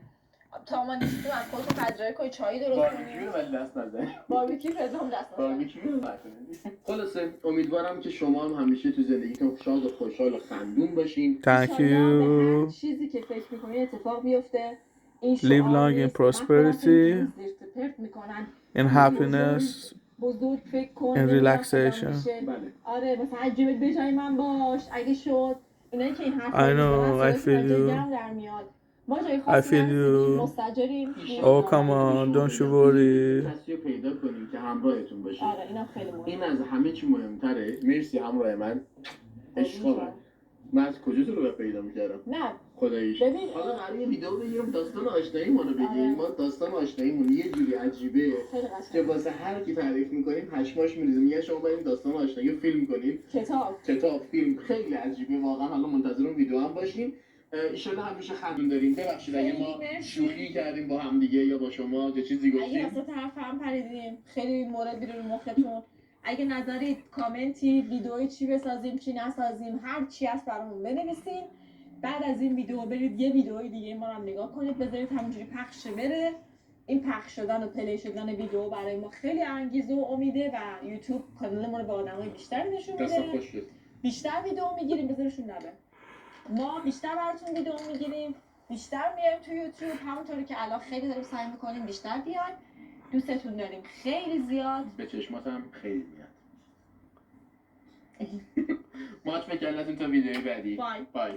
Speaker 3: تا ما نیستیم از خودتون پذیرایی کنید چایی درست
Speaker 4: باربیکیو
Speaker 3: کنید.
Speaker 4: ولی دست نزنید.
Speaker 3: باربیکیو پدرام دست نزنید.
Speaker 4: باربیکیو نکنید. خلاصه امیدوارم که شما هم همیشه تو زندگیتون شاد و خوشحال و خندون باشین.
Speaker 2: thank
Speaker 3: انشالله به هر
Speaker 2: you.
Speaker 3: چیزی که فکر می‌کنی اتفاق بیفته. این
Speaker 2: Live
Speaker 3: شعار
Speaker 2: long in
Speaker 3: نیست.
Speaker 2: prosperity,
Speaker 3: من خودم زرت و پرت می‌کنن.
Speaker 2: in happiness,
Speaker 3: بزرگ فکر کن.
Speaker 2: in
Speaker 3: نمی‌دونم
Speaker 2: relaxation.
Speaker 3: فلان میشه.
Speaker 4: بله.
Speaker 3: آره مثلا عجیبت به جای من باش اگه شد اینایی که این حرف
Speaker 2: I know, I feel you.
Speaker 3: در میاد. ما جای
Speaker 2: I
Speaker 3: خاصی
Speaker 2: feel
Speaker 3: نرسیدیم،
Speaker 2: you.
Speaker 3: مستاجریم.
Speaker 2: Oh come on, don't you worry.
Speaker 4: کسی رو پیدا کنیم که همراهتون باشه.
Speaker 3: آره اینا خیلی مهمه.
Speaker 4: این از همه چی مهمتره. مرسی همراه من. عشقا من از کجا تو رو پیدا می‌کردم؟
Speaker 3: نه
Speaker 4: خداییش.
Speaker 3: ببین
Speaker 4: حالا قراره یه ویدیو بگیرم داستان آشناییمون رو بگیم. ما داستان آشناییمون یه جوری عجیبه
Speaker 3: خیلی
Speaker 4: که
Speaker 3: قشنگه.
Speaker 4: واسه هر کی تعریف می‌کنیم پشماش می‌ریزه. میگه شما بریم داستان آشنایی رو فیلم کنیم. کتاب فیلم خیلی عجیبه واقعا. حالا منتظر اون ویدیو هم باشین. ایشالا همیشه خندون داریم. ببخشید اگه ما شوخی کردیم با هم دیگه یا با شما یا چیزی
Speaker 3: اگه
Speaker 4: گفتیم.
Speaker 3: وسط حرف هم پریدیم خیلی موردی رو مختون. اگه نظرید کامنتی ویدئویی چی بسازیم چی نسازیم هر چی هست برامون بنویسین. بعد از این ویدیو برید یه ویدئوی دیگه ما رو هم نگاه کنید بذارید همینجوری پخش بره. این پخش شدن و پلی شدن ویدیو برای ما خیلی انگیزه و امیده و یوتیوب کانال ما رو به آدمای بیشتری نشون میده. بیشتر ویدیو میگیریم بذارشون نبه. ما بیشتر براتون ویدیو میگیریم بیشتر میایم تو یوتیوب همونطوری که الان خیلی داریم سعی میکنیم بیشتر بیایم. دوستتون داریم خیلی زیاد.
Speaker 4: به چشماتم خیلی میاد. ماچ به کلتون تا ویدیوی بعدی.
Speaker 3: بای.
Speaker 4: بای.